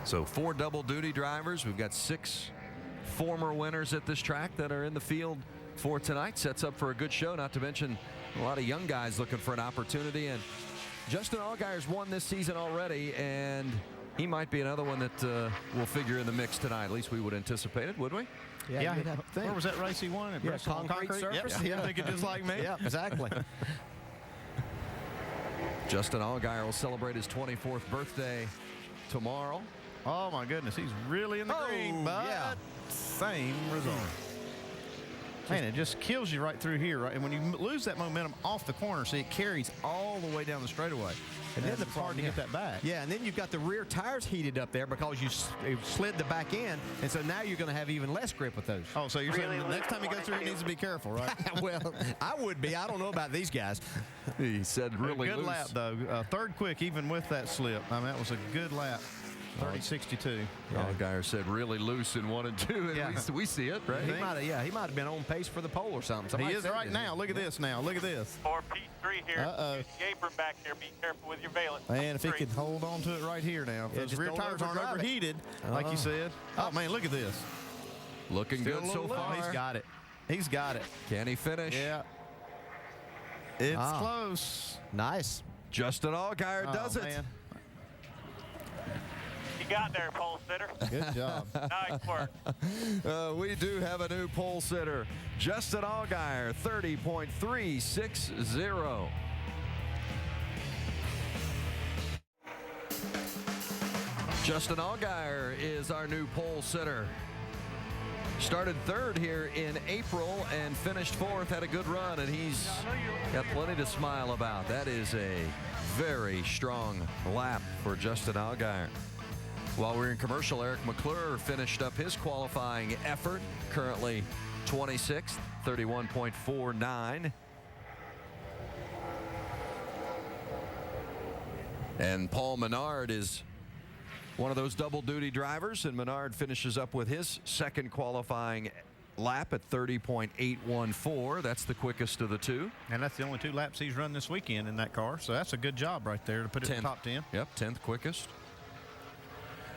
Speaker 1: So 4 double-duty drivers. We've got 6 former winners at this track that are in the field for tonight. Sets up for a good show, not to mention a lot of young guys looking for an opportunity. And Justin Allgaier's won this season already, and he might be another one that will figure in the mix tonight. At least we would anticipate it, would we?
Speaker 3: Yeah. Where was that race he won? At
Speaker 2: concrete surface.
Speaker 3: Yep. Thinking just like me.
Speaker 2: Yeah, exactly.
Speaker 1: Justin Allgaier will celebrate his 24th birthday tomorrow.
Speaker 3: Oh my goodness, he's really in the green, but same result. Man, it just kills you right through here, right? And when you lose that momentum off the corner, see, it carries all the way down the straightaway. And then it's hard to get that back.
Speaker 2: Yeah, and then you've got the rear tires heated up there because you slid the back end, and so now you're going to have even less grip with those.
Speaker 3: Oh, so you're saying the next time he goes through, he needs to be careful, right?
Speaker 2: Well, I would be. I don't know about these guys.
Speaker 1: He said really
Speaker 3: good
Speaker 1: loose.
Speaker 3: lap, though. Third quick, even with that slip. I mean, that was a good lap. 30.62.
Speaker 1: Allgaier said really loose in 1 and 2, and we see it, right?
Speaker 2: He might have been on pace for the pole or something.
Speaker 3: He is right now. Look at this now. Look at this.
Speaker 7: For P3 here. Apron back here. Be careful with your valence.
Speaker 3: Man, if he can hold on to it right here now. If those rear tires aren't overheated, like you said. Oh, man, look at this.
Speaker 1: Looking good so far.
Speaker 3: He's got it. He's got it.
Speaker 1: Can he finish?
Speaker 3: Yeah. It's close.
Speaker 2: Nice.
Speaker 1: Justin Allgaier does it.
Speaker 3: Man.
Speaker 7: You got there, pole sitter.
Speaker 3: Good job.
Speaker 7: Nice work.
Speaker 1: We do have a new pole sitter. Justin Allgaier, 30.360. Justin Allgaier is our new pole sitter. Started third here in April and finished fourth, had a good run, and he's got plenty to smile about. That is a very strong lap for Justin Allgaier. While we're in commercial, Eric McClure finished up his qualifying effort, currently 26th, 31.49. And Paul Menard is one of those double-duty drivers, and Menard finishes up with his second qualifying lap at 30.814. That's the quickest of the 2.
Speaker 3: And that's the only 2 laps he's run this weekend in that car, so that's a good job right there to put it in the top 10.
Speaker 1: Yep, 10th quickest.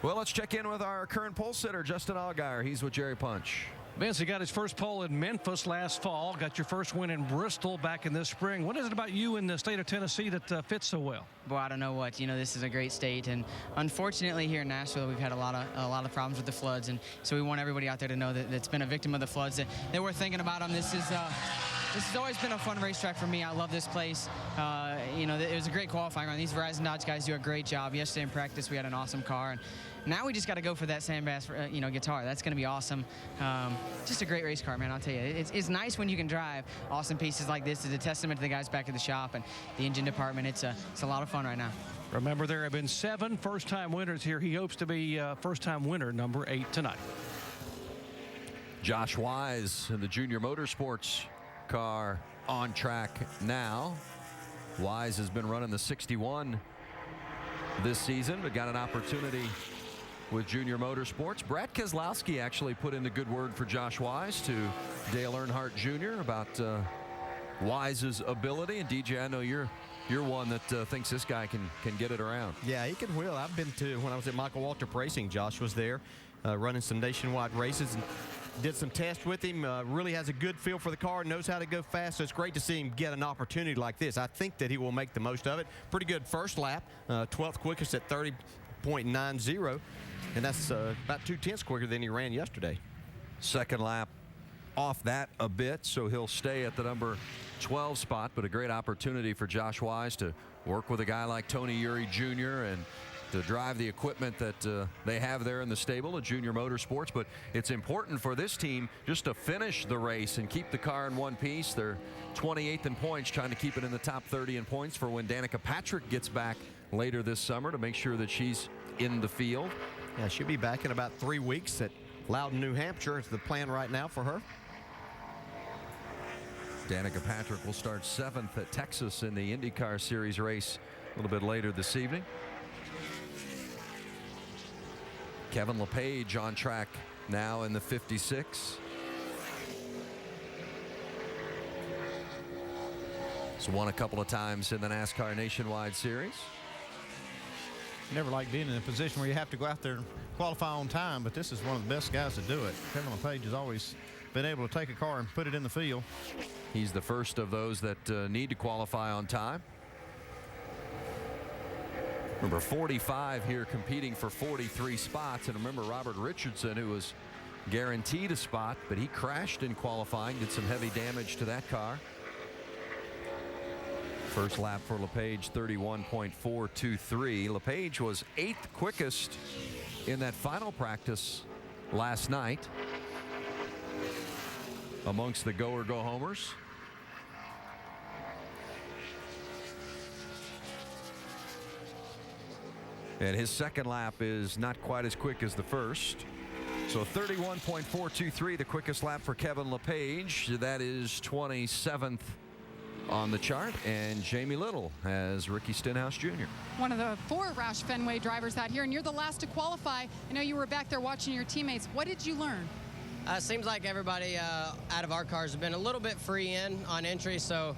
Speaker 1: Well, let's check in with our current pole sitter, Justin Allgaier. He's with Jerry Punch.
Speaker 5: Vince, he got his first pole in Memphis last fall, got your first win in Bristol back in this spring. What is it about you in the state of Tennessee that fits so well?
Speaker 19: Well, I don't know what. You know, this is a great state, and unfortunately here in Nashville, we've had a lot of problems with the floods, and so we want everybody out there to know that it's been a victim of the floods, that we're thinking about them. This is This has always been a fun racetrack for me. I love this place. You know, it was a great qualifying run. These Verizon Dodge guys do a great job. Yesterday in practice, we had an awesome car. And now we just got to go for that Sandbass, you know, guitar. That's going to be awesome. Just a great race car, man, I'll tell you. It's nice when you can drive awesome pieces like this. It's a testament to the guys back at the shop and the engine department. It's a lot of fun right now.
Speaker 5: Remember, there have been 7 first-time winners here. He hopes to be first-time winner number 8 tonight.
Speaker 1: Josh Wise in the Junior Motorsports car on track now. Wise has been running the 61 this season, but got an opportunity with Junior Motorsports. Brad Keselowski actually put in a good word for Josh Wise to Dale Earnhardt Jr. about Wise's ability. And DJ, I know you're one that thinks this guy can get it around.
Speaker 2: Yeah, he can wheel. I've been to, when I was at Michael Waltrip Racing, Josh was there running some nationwide races and did some tests with him. Really has a good feel for the car, knows how to go fast, so it's great to see him get an opportunity like this. I think that he will make the most of it. Pretty good first lap, 12th quickest at 30.90, and that's about 2/10 quicker than he ran yesterday.
Speaker 1: Second lap off that a bit, so he'll stay at the number 12 spot, but a great opportunity for Josh Wise to work with a guy like Tony Uri Jr. and to drive the equipment that they have there in the stable at Junior Motorsports. But it's important for this team just to finish the race and keep the car in one piece. They're 28th in points, trying to keep it in the top 30 in points for when Danica Patrick gets back later this summer to make sure that she's in the field.
Speaker 2: Yeah, she'll be back in about 3 weeks at Loudon, New Hampshire. It's the plan right now for her.
Speaker 1: Danica Patrick will start 7th at Texas in the IndyCar Series race a little bit later this evening. Kevin LePage on track now in the 56. He's won a couple of times in the NASCAR Nationwide Series.
Speaker 3: Never like being in a position where you have to go out there and qualify on time, but this is one of the best guys to do it. Kevin LePage has always been able to take a car and put it in the field.
Speaker 1: He's the first of those that need to qualify on time. Remember, 45 here competing for 43 spots. And remember Robert Richardson, who was guaranteed a spot, but he crashed in qualifying, did some heavy damage to that car. First lap for LePage, 31.423. LePage was 8th quickest in that final practice last night amongst the go or go homers. And his second lap is not quite as quick as the first. So 31.423, the quickest lap for Kevin LePage. That is 27th on the chart. And Jamie Little has Ricky Stenhouse Jr.
Speaker 6: One of the 4 Roush Fenway drivers out here, and you're the last to qualify. I know you were back there watching your teammates. What did you learn?
Speaker 20: Seems like everybody out of our cars have been a little bit free in on entry, so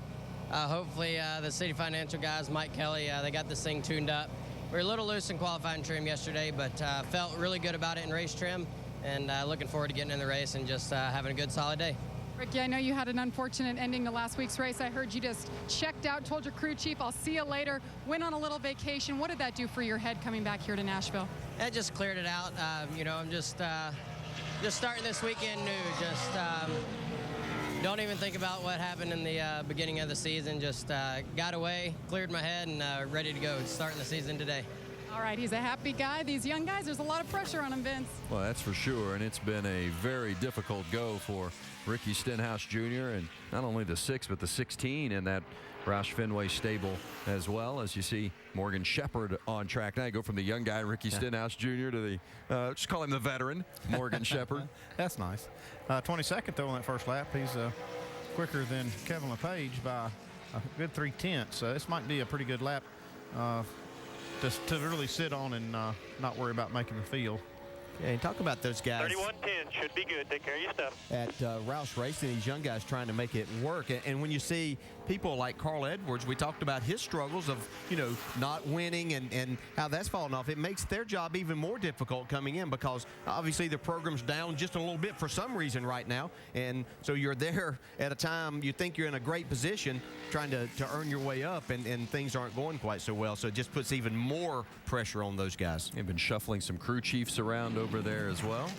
Speaker 20: hopefully the City Financial guys, Mike Kelly, they got this thing tuned up. We were a little loose in qualifying trim yesterday, but felt really good about it in race trim, and looking forward to getting in the race and just having a good, solid day.
Speaker 6: Ricky, I know you had an unfortunate ending to last week's race. I heard you just checked out, told your crew chief, I'll see you later, went on a little vacation. What did that do for your head coming back here to Nashville?
Speaker 20: It just cleared it out. You know, I'm just starting this weekend new. Just don't even think about what happened in the beginning of the season. Just got away, cleared my head, and ready to go. Starting the season today.
Speaker 6: All right, he's a happy guy. These young guys, there's a lot of pressure on him, Vince.
Speaker 1: Well, that's for sure, and it's been a very difficult go for Ricky Stenhouse Jr. and not only the 6, but the 16 in that Roush Fenway stable as well. As you see Morgan Shepherd on track now. You go from the young guy, Ricky Stenhouse Jr., to the, just call him the veteran, Morgan Shepherd.
Speaker 3: That's nice. 22nd, though, on that first lap. He's quicker than Kevin LePage by a good 3/10. So this might be a pretty good lap to really sit on and not worry about making the field.
Speaker 2: Yeah, talk about those guys.
Speaker 7: 31.10 should be good. Take care of your stuff.
Speaker 2: At Roush Racing, these young guys trying to make it work. And when you see people like Carl Edwards, we talked about his struggles of, you know, not winning and how that's fallen off. It makes their job even more difficult coming in because obviously the program's down just a little bit for some reason right now. And so you're there at a time you think you're in a great position trying to earn your way up, and things aren't going quite so well. So it just puts even more pressure on those guys.
Speaker 1: They've been shuffling some crew chiefs around over there as well.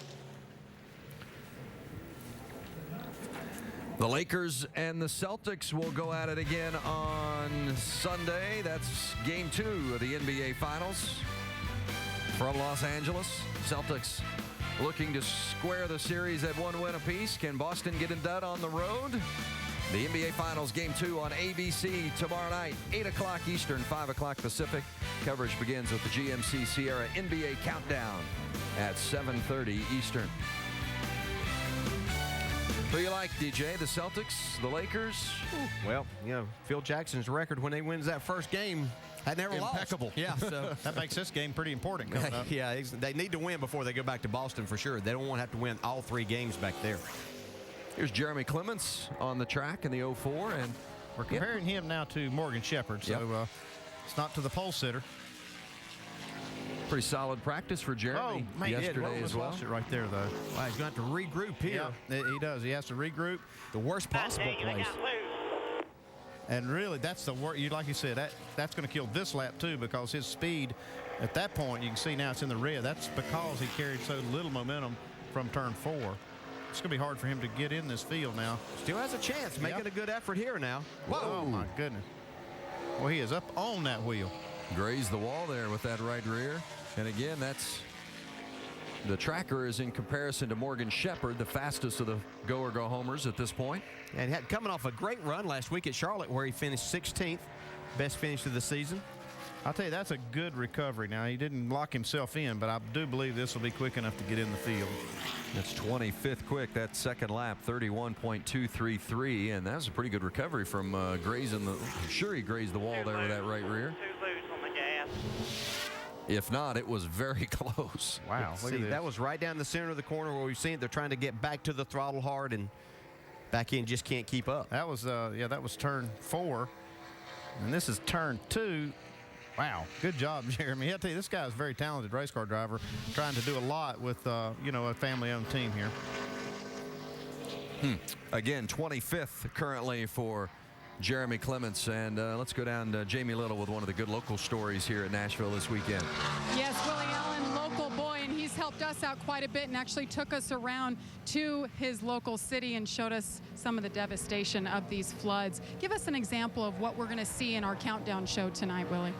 Speaker 1: The Lakers and the Celtics will go at it again on Sunday. That's game 2 of the NBA Finals from Los Angeles. Celtics looking to square the series at 1 win apiece. Can Boston get it done on the road? The NBA Finals game 2 on ABC tomorrow night, 8 o'clock Eastern, 5 o'clock Pacific. Coverage begins with the GMC Sierra NBA Countdown at 7:30 Eastern. Who you like, DJ? The Celtics, the Lakers?
Speaker 2: Well, you know, Phil Jackson's record when he wins that first game had never
Speaker 3: Impeccable.
Speaker 2: lost. Yeah, so
Speaker 3: that makes this game pretty important coming up.
Speaker 2: Yeah, they need to win before they go back to Boston for sure. They don't want to have to win all 3 games back there.
Speaker 1: Here's Jeremy Clements on the track in the 04, and
Speaker 3: we're comparing him now to Morgan Shepherd, so it's not to the pole sitter.
Speaker 1: Pretty solid practice for Jeremy yesterday as well.
Speaker 3: Lost it right there, though.
Speaker 2: Wow, he's going to have to regroup here.
Speaker 3: Yeah, he does. He has to regroup.
Speaker 2: The worst possible place.
Speaker 3: And really, that's the worst. Like you said, that's going to kill this lap, too, because his speed at that point, you can see now it's in the red. That's because he carried so little momentum from turn 4. It's going to be hard for him to get in this field now.
Speaker 2: Still has a chance, making a good effort here now.
Speaker 3: Whoa. Oh, my goodness. Well, he is up on that wheel.
Speaker 1: Grazed the wall there with that right rear. And again, that's the tracker is in comparison to Morgan Shepherd, the fastest of the go-or-go-homers at this point.
Speaker 2: And he had coming off a great run last week at Charlotte where he finished 16th, best finish of the season.
Speaker 3: I'll tell you, that's a good recovery. Now, he didn't lock himself in, but I do believe this will be quick enough to get in the field.
Speaker 1: That's 25th quick, that second lap, 31.233, and that was a pretty good recovery from grazing the, I'm sure he grazed the wall there with that right rear. If not, it was very close.
Speaker 2: Wow. See, that was right down the center of the corner where we've seen it. They're trying to get back to the throttle hard, and back in just can't keep up.
Speaker 3: That was, that was turn 4. And this is turn 2. Wow. Good job, Jeremy. I'll tell you, this guy is a very talented race car driver, trying to do a lot with, a family-owned team here.
Speaker 1: Again, 25th currently for Jeremy Clements, and let's go down to Jamie Little with one of the good local stories here at Nashville this weekend.
Speaker 6: Yes, Willie Allen, local boy, and he's helped us out quite a bit and actually took us around to his local city and showed us some of the devastation of these floods. Give us an example of what we're going to see in our countdown show tonight, Willie.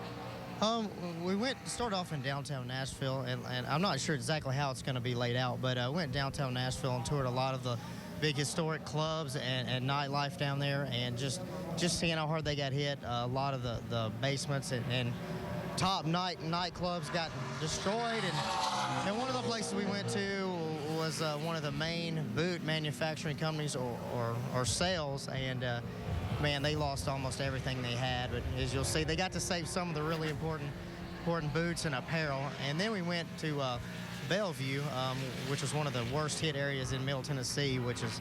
Speaker 21: We started off in downtown Nashville, and I'm not sure exactly how it's going to be laid out, but went downtown Nashville and toured a lot of the big historic clubs and nightlife down there, and just seeing how hard they got hit. A lot of the basements and top nightclubs got destroyed, and one of the places we went to was one of the main boot manufacturing companies or sales, and man, they lost almost everything they had. But as you'll see, they got to save some of the really important boots and apparel. And then we went to Bellevue, which was one of the worst hit areas in Middle Tennessee, which is,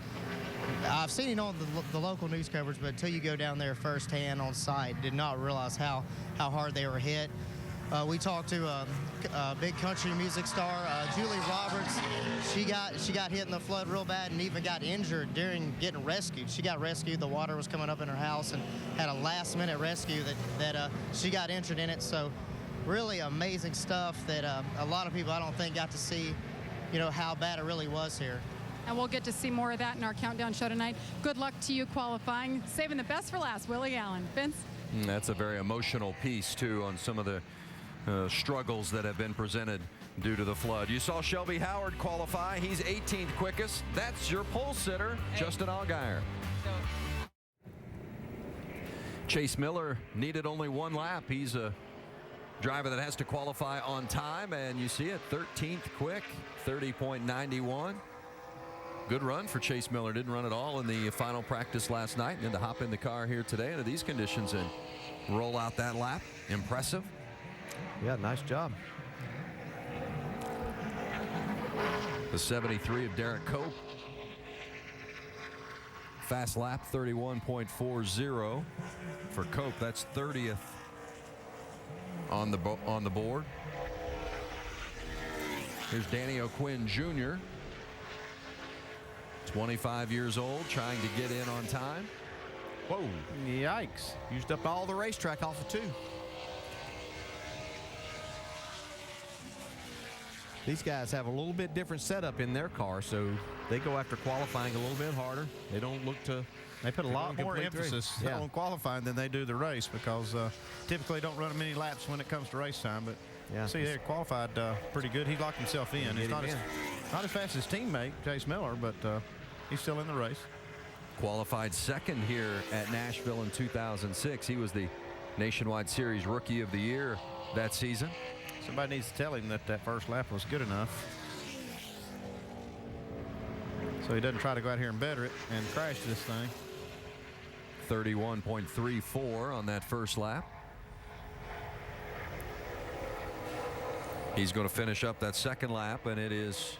Speaker 21: I've seen it on the local news coverage, but until you go down there firsthand on site, did not realize how hard they were hit. We talked to a big country music star, Julie Roberts. She got hit in the flood real bad and even got injured during getting rescued. She got rescued. The water was coming up in her house and had a last-minute rescue that she got injured in it. So really amazing stuff that a lot of people I don't think got to see, how bad it really was here.
Speaker 6: And we'll get to see more of that in our countdown show tonight. Good luck to you qualifying. Saving the best for last, Willie Allen. Vince?
Speaker 1: That's a very emotional piece, too, on some of the struggles that have been presented due to the flood. You saw Shelby Howard qualify. He's 18th quickest. That's your pole sitter, Justin Allgaier. Chase Miller needed only 1 lap. He's a driver that has to qualify on time, and you see it, 13th quick, 30.91. Good run for Chase Miller. Didn't run at all in the final practice last night, and then to hop in the car here today under these conditions and roll out that lap. Impressive.
Speaker 2: Yeah, nice job.
Speaker 1: The 73 of Derek Cope. Fast lap, 31.40 for Cope. That's 30th on the board. Here's Danny O'Quinn Jr., 25 years old, trying to get in on time.
Speaker 2: Whoa. Yikes. Used up all the racetrack off of 2. These guys have a little bit different setup in their car, so they go after qualifying a little bit harder. They don't look to.
Speaker 3: They put a lot more emphasis on qualifying than they do the race, because typically don't run many laps when it comes to race time. But see, they qualified pretty good. He locked himself in. He's not as fast as his teammate Chase Miller, but he's still in the race.
Speaker 1: Qualified second here at Nashville in 2006. He was the Nationwide Series Rookie of the Year that season.
Speaker 3: Somebody needs to tell him that that first lap was good enough, so he doesn't try to go out here and better it and crash this thing.
Speaker 1: 31.34 on that first lap. He's going to finish up that second lap, and it is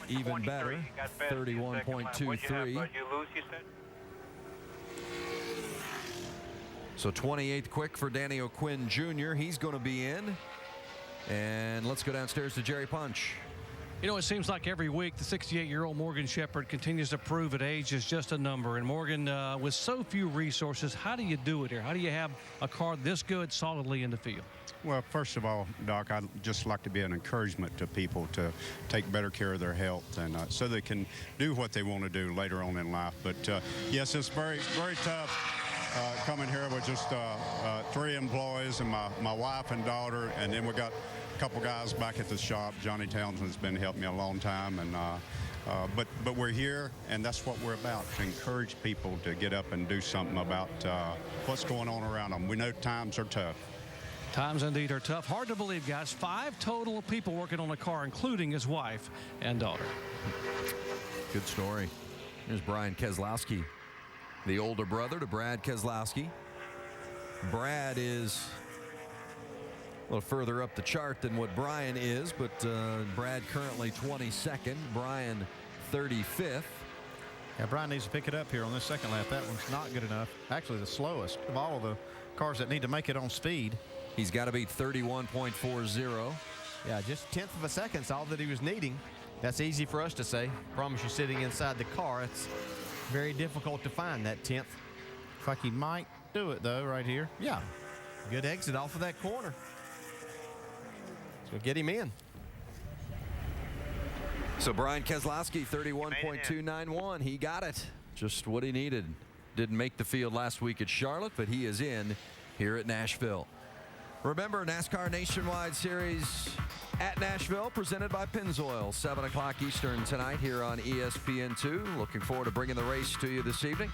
Speaker 1: even better. 31.23. So 28th quick for Danny O'Quinn Jr. He's going to be in. And let's go downstairs to Jerry Punch.
Speaker 5: You know, it seems like every week the 68-year-old Morgan Shepherd continues to prove that age is just a number. And Morgan, with so few resources, how do you do it here? How do you have a car this good solidly in the field?
Speaker 4: Well, first of all, Doc, I'd just like to be an encouragement to people to take better care of their health, and so they can do what they want to do later on in life. But yes, it's very, very tough. Coming here with just 3 employees and my wife and daughter, and then we got a couple guys back at the shop. Johnny Townsend's been helping me a long time, and but we're here, and that's what we're about, to encourage people to get up and do something about what's going on around them. We know times are tough.
Speaker 5: Times indeed are tough. Hard to believe, guys. 5 total people working on the car, including his wife and daughter.
Speaker 1: Good story. Here's Brian Keselowski, the older brother to Brad Keselowski. Brad is a little further up the chart than what Brian is, but Brad currently 22nd, Brian 35th.
Speaker 3: Yeah, Brian needs to pick it up here on this second lap. That one's not good enough. Actually, the slowest of all of the cars that need to make it on speed.
Speaker 1: He's got to beat 31.40.
Speaker 2: Yeah, just 1/10 of a second's all that he was needing. That's easy for us to say. Promise you, sitting inside the car, it's very difficult to find that 10th.
Speaker 3: Looks like he might do it, though, right here.
Speaker 2: Yeah. Good exit off of that corner. So get him in.
Speaker 1: So Brian Keselowski, 31.291. He got it. Just what he needed. Didn't make the field last week at Charlotte, but he is in here at Nashville. Remember, NASCAR Nationwide Series at Nashville, presented by Pennzoil, 7 o'clock Eastern tonight here on ESPN2. Looking forward to bringing the race to you this evening.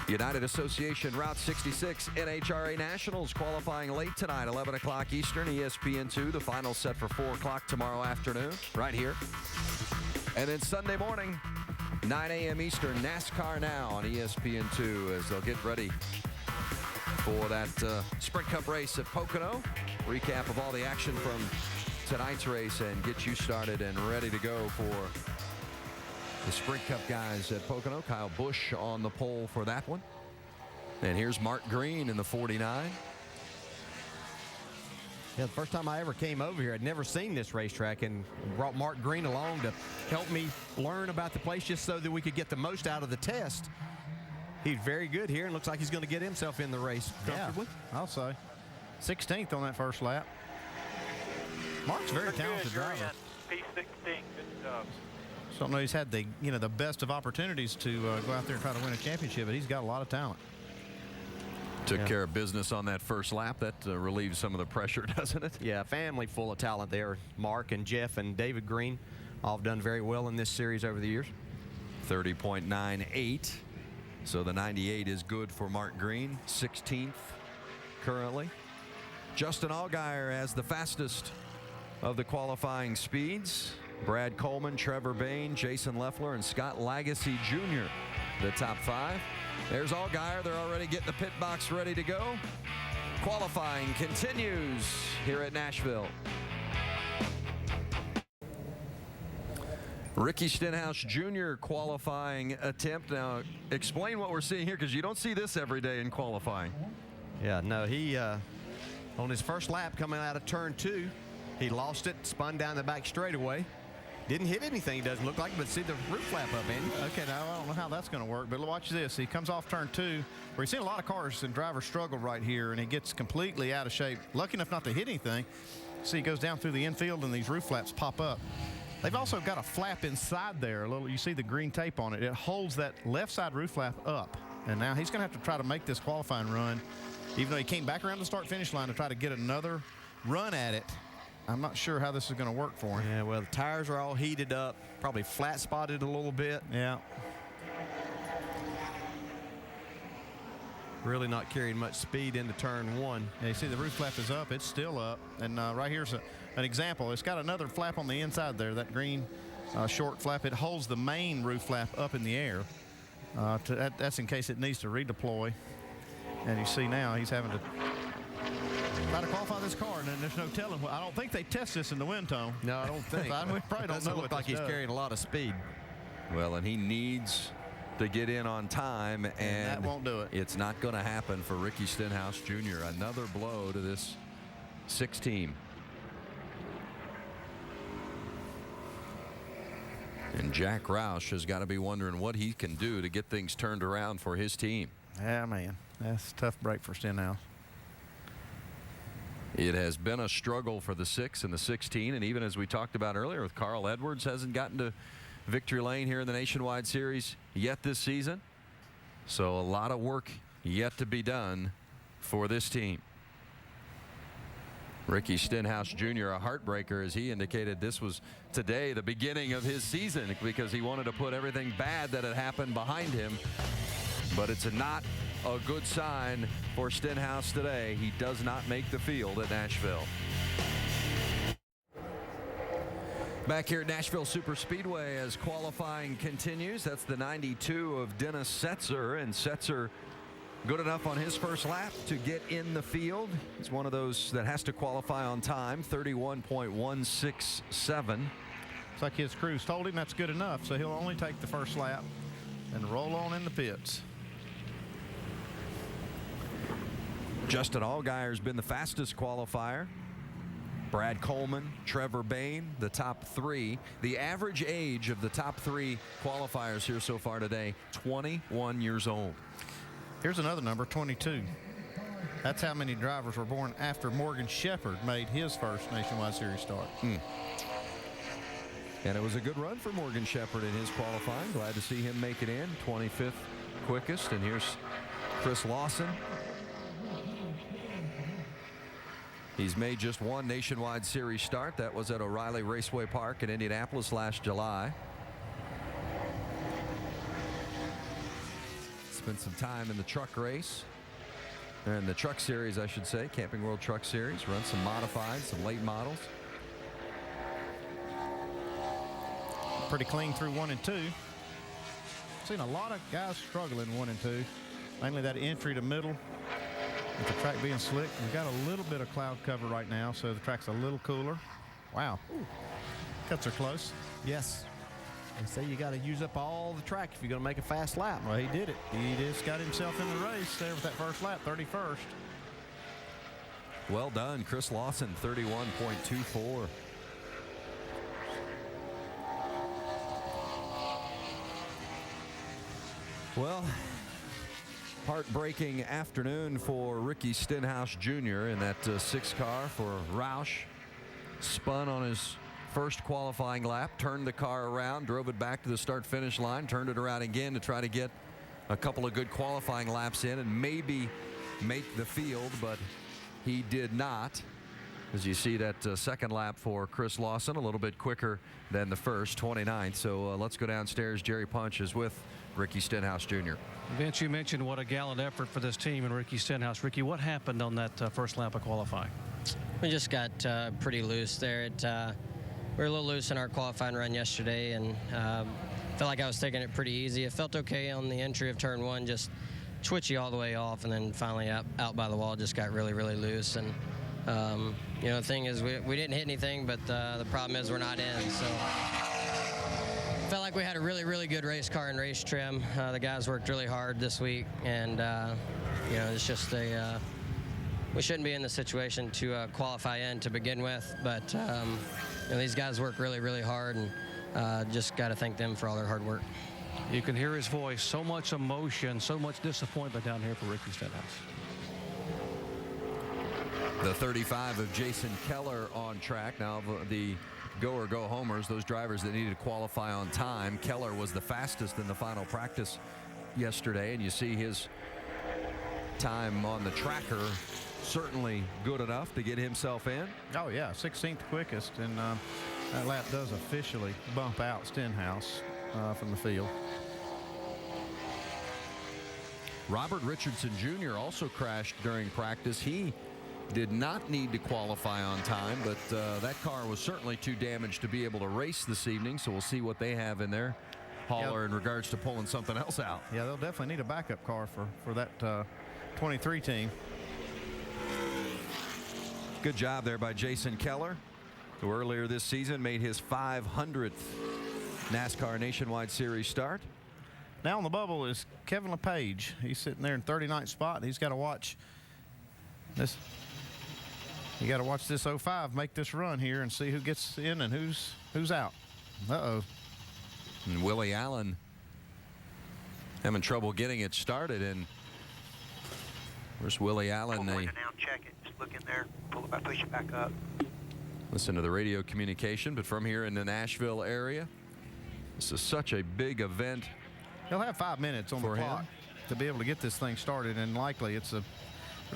Speaker 1: United Association Route 66 NHRA Nationals qualifying late tonight, 11 o'clock Eastern, ESPN2. The final set for 4 o'clock tomorrow afternoon, right here. And then Sunday morning, 9 a.m. Eastern, NASCAR Now on ESPN2 as they'll get ready for that Sprint Cup race at Pocono. Recap of all the action from tonight's race and get you started and ready to go for the Sprint Cup guys at Pocono. Kyle Busch on the pole for that one. And here's Mark Green in the 49.
Speaker 2: Yeah, the first time I ever came over here, I'd never seen this racetrack, and brought Mark Green along to help me learn about the place just so that we could get the most out of the test. He's very good here and looks like he's going to get himself in the race comfortably.
Speaker 3: Yeah, I'll say. 16th on that first lap. Mark's a very talented driver.
Speaker 7: P16, good job.
Speaker 3: So I don't know, he's had the the best of opportunities to go out there and try to win a championship, but he's got a lot of talent.
Speaker 1: Took care of business on that first lap. That relieves some of the pressure, doesn't it?
Speaker 2: Yeah, family full of talent there. Mark and Jeff and David Green all have done very well in this series over the years.
Speaker 1: 30.98. So the 98 is good for Mark Green, 16th currently. Justin Allgaier has the fastest of the qualifying speeds. Brad Coleman, Trevor Bayne, Jason Leffler, and Scott Lagasse Jr. the top 5. There's Allgaier. They're already getting the pit box ready to go. Qualifying continues here at Nashville. Ricky Stenhouse Jr. qualifying attempt. Now, explain what we're seeing here, because you don't see this every day in qualifying.
Speaker 2: Yeah, no, he, on his first lap coming out of turn 2, he lost it, spun down the back straightaway. Didn't hit anything, it doesn't look like, but see the roof flap up, Andy.
Speaker 3: Okay, now I don't know how that's going to work, but watch this. He comes off turn 2, where he's seen a lot of cars and drivers struggle right here, and he gets completely out of shape. Lucky enough not to hit anything. See, he goes down through the infield, and these roof flaps pop up. They've also got a flap inside there. You see the green tape on it. It holds that left side roof flap up. And now he's going to have to try to make this qualifying run, even though he came back around the start-finish line to try to get another run at it. I'm not sure how this is going to work for him.
Speaker 2: Yeah, well, the tires are all heated up, probably flat-spotted a little bit.
Speaker 3: Yeah.
Speaker 2: Really not carrying much speed into turn 1.
Speaker 3: Yeah, you see the roof flap is up. It's still up. And right here's an example. It's got another flap on the inside there, that green short flap. It holds the main roof flap up in the air. That's in case it needs to redeploy. And you see now he's having to try to qualify this car, and then there's no telling. I don't think they test this in the wind tunnel.
Speaker 2: No, I don't think.
Speaker 3: We probably don't know
Speaker 2: look
Speaker 3: what
Speaker 2: like
Speaker 3: this
Speaker 2: he's
Speaker 3: does.
Speaker 2: carrying a lot of speed.
Speaker 1: Well, and he needs to get in on time, and
Speaker 3: that won't do it.
Speaker 1: It's not going to happen for Ricky Stenhouse Jr. Another blow to this 6 team. And Jack Roush has got to be wondering what he can do to get things turned around for his team.
Speaker 3: Yeah, man. That's a tough break for Stenhouse.
Speaker 1: It has been a struggle for the 6 and the 16, and even as we talked about earlier with Carl Edwards, hasn't gotten to victory lane here in the Nationwide Series yet this season. So a lot of work yet to be done for this team. Ricky Stenhouse Jr., a heartbreaker, as he indicated this was today the beginning of his season because he wanted to put everything bad that had happened behind him. But it's not a good sign for Stenhouse today. He does not make the field at Nashville. Back here at Nashville Superspeedway as qualifying continues. That's the 92 of Dennis Setzer, and Setzer good enough on his first lap to get in the field. He's one of those that has to qualify on time, 31.167.
Speaker 3: Looks like his crew's told him that's good enough, so he'll only take the first lap and roll on in the pits.
Speaker 1: Justin Allgaier's been the fastest qualifier. Brad Coleman, Trevor Bayne, the top 3. The average age of the top 3 qualifiers here so far today, 21 years old.
Speaker 3: Here's another number, 22. That's how many drivers were born after Morgan Shepherd made his first Nationwide Series start.
Speaker 1: And it was a good run for Morgan Shepherd in his qualifying. Glad to see him make it in, 25th quickest. And here's Chris Lawson. He's made just one Nationwide Series start. That was at O'Reilly Raceway Park in Indianapolis last July. Spent some time in the truck race. And the truck series, I should say. Camping World Truck Series. Run some modifieds, some late models.
Speaker 3: Pretty clean through 1 and 2. Seen a lot of guys struggling 1 and 2. Mainly that entry to middle. With the track being slick, we've got a little bit of cloud cover right now, so the track's a little cooler. Wow. Ooh. Cuts are close.
Speaker 2: Yes. They say you got to use up all the track if you're going to make a fast lap.
Speaker 3: Well, he did it. He just got himself in the race there with that first lap, 31st.
Speaker 1: Well done, Chris Lawson, 31.24. Well, heartbreaking afternoon for Ricky Stenhouse Jr. in that 6 car for Roush. Spun on his first qualifying lap, turned the car around, drove it back to the start-finish line, turned it around again to try to get a couple of good qualifying laps in and maybe make the field, but he did not. As you see that second lap for Chris Lawson, a little bit quicker than the first, 29th. So let's go downstairs. Jerry Punch is with Ricky Stenhouse Jr.
Speaker 5: Vince, you mentioned what a gallant effort for this team and Ricky Stenhouse. Ricky, what happened on that first lap of qualifying?
Speaker 20: We just got pretty loose there. We were a little loose in our qualifying run yesterday, and felt like I was taking it pretty easy. It felt okay on the entry of turn 1, just twitchy all the way off, and then finally out by the wall just got really, really loose. And you know, the thing is we didn't hit anything, but the problem is we're not in. So felt like we had a really, really good race car and race trim. The guys worked really hard this week, and you know, it's just we shouldn't be in the situation to qualify in to begin with, but you know, these guys work really, really hard, and just got to thank them for all their hard work.
Speaker 5: You can hear his voice, so much emotion, so much disappointment down here for Ricky Stenhouse.
Speaker 1: The 35 of Jason Keller on track. Now the go or go homers, those drivers that needed to qualify on time. Keller was the fastest in the final practice yesterday, and you see his time on the tracker certainly good enough to get himself in.
Speaker 3: Oh yeah, 16th quickest, and that lap does officially bump out Stenhouse from the field.
Speaker 1: Robert Richardson Jr. also crashed during practice. He did not need to qualify on time, but that car was certainly too damaged to be able to race this evening, so we'll see what they have in their hauler in regards to pulling something else out.
Speaker 3: Yeah, they'll definitely need a backup car for that 23 team.
Speaker 1: Good job there by Jason Keller, who earlier this season made his 500th NASCAR Nationwide Series start.
Speaker 3: Now on the bubble is Kevin LePage. He's sitting there in 39th spot, and he's got to watch this. You got to watch this 05 make this run here and see who gets in and who's out. Uh-oh.
Speaker 1: And Willie Allen having trouble getting it started. And where's Willie Allen?
Speaker 7: Now check it. Just look in there. Pull it back, push it back up.
Speaker 1: Listen to the radio communication, but from here in the Nashville area, this is such a big event.
Speaker 3: He'll have 5 minutes on the clock to be able to get this thing started, and likely there's a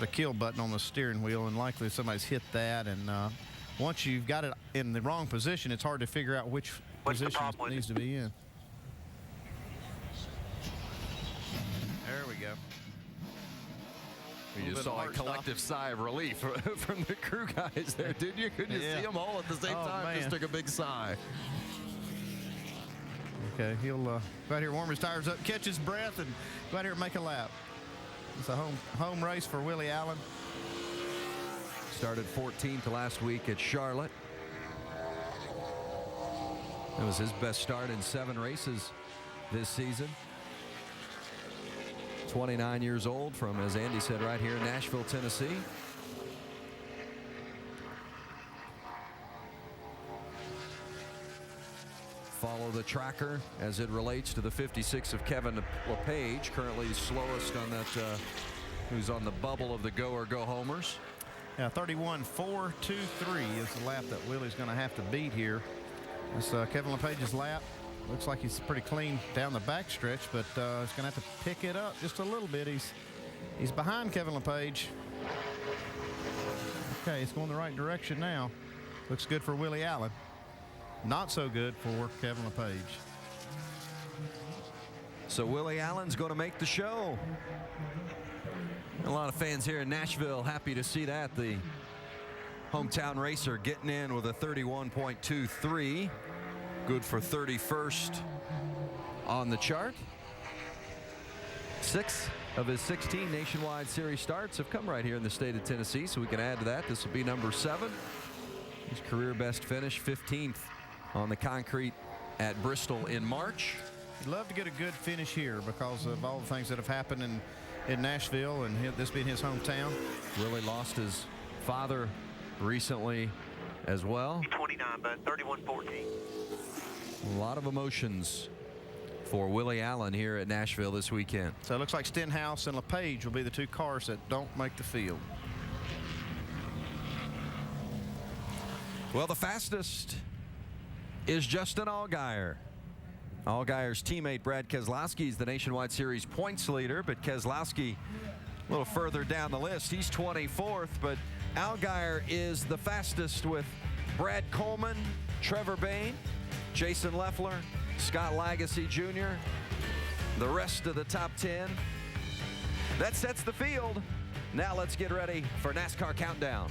Speaker 3: kill button on the steering wheel, and likely somebody's hit that, and once you've got it in the wrong position, it's hard to figure out which position it needs to be in. There we go.
Speaker 1: You just saw a collective sigh of relief from the crew guys there, didn't you? Couldn't you see them all at the same time?
Speaker 3: Man.
Speaker 1: Just took a big sigh.
Speaker 3: Okay, he'll go out here, warm his tires up, catch his breath, and go out here and make a lap. It's a home race for Willie Allen.
Speaker 1: Started 14th last week at Charlotte. That was his best start in 7 races this season. 29 years old from, as Andy said, right here in Nashville, Tennessee. Follow the tracker as it relates to the 56 of Kevin LePage, currently slowest on that, who's on the bubble of the go or go homers.
Speaker 3: Yeah, 31.423 is the lap that Willie's going to have to beat here. It's Kevin LePage's lap. Looks like he's pretty clean down the back stretch, but he's going to have to pick it up just a little bit. He's behind Kevin LePage. Okay, it's going the right direction now. Looks good for Willie Allen. Not so good for Kevin LePage.
Speaker 1: So Willie Allen's going to make the show. A lot of fans here in Nashville happy to see that. The hometown racer getting in with a 31.23. Good for 31st on the chart. 6 of his 16 Nationwide Series starts have come right here in the state of Tennessee, so we can add to that. This will be number 7. His career best finish, 15th on the concrete at Bristol in March.
Speaker 3: He'd love to get a good finish here because of all the things that have happened in Nashville, and this being his hometown.
Speaker 1: Really lost his father recently as well.
Speaker 7: 29, but 31-14.
Speaker 1: A lot of emotions for Willie Allen here at Nashville this weekend.
Speaker 3: So it looks like Stenhouse and LePage will be the 2 cars that don't make the field.
Speaker 1: Well, the fastest is Justin Allgaier. Allgaier's teammate Brad Keselowski is the Nationwide Series points leader, but Keselowski a little further down the list. He's 24th, but Allgaier is the fastest with Brad Coleman, Trevor Bayne, Jason Leffler, Scott Lagasse Jr., the rest of the top 10. That sets the field. Now let's get ready for NASCAR Countdown.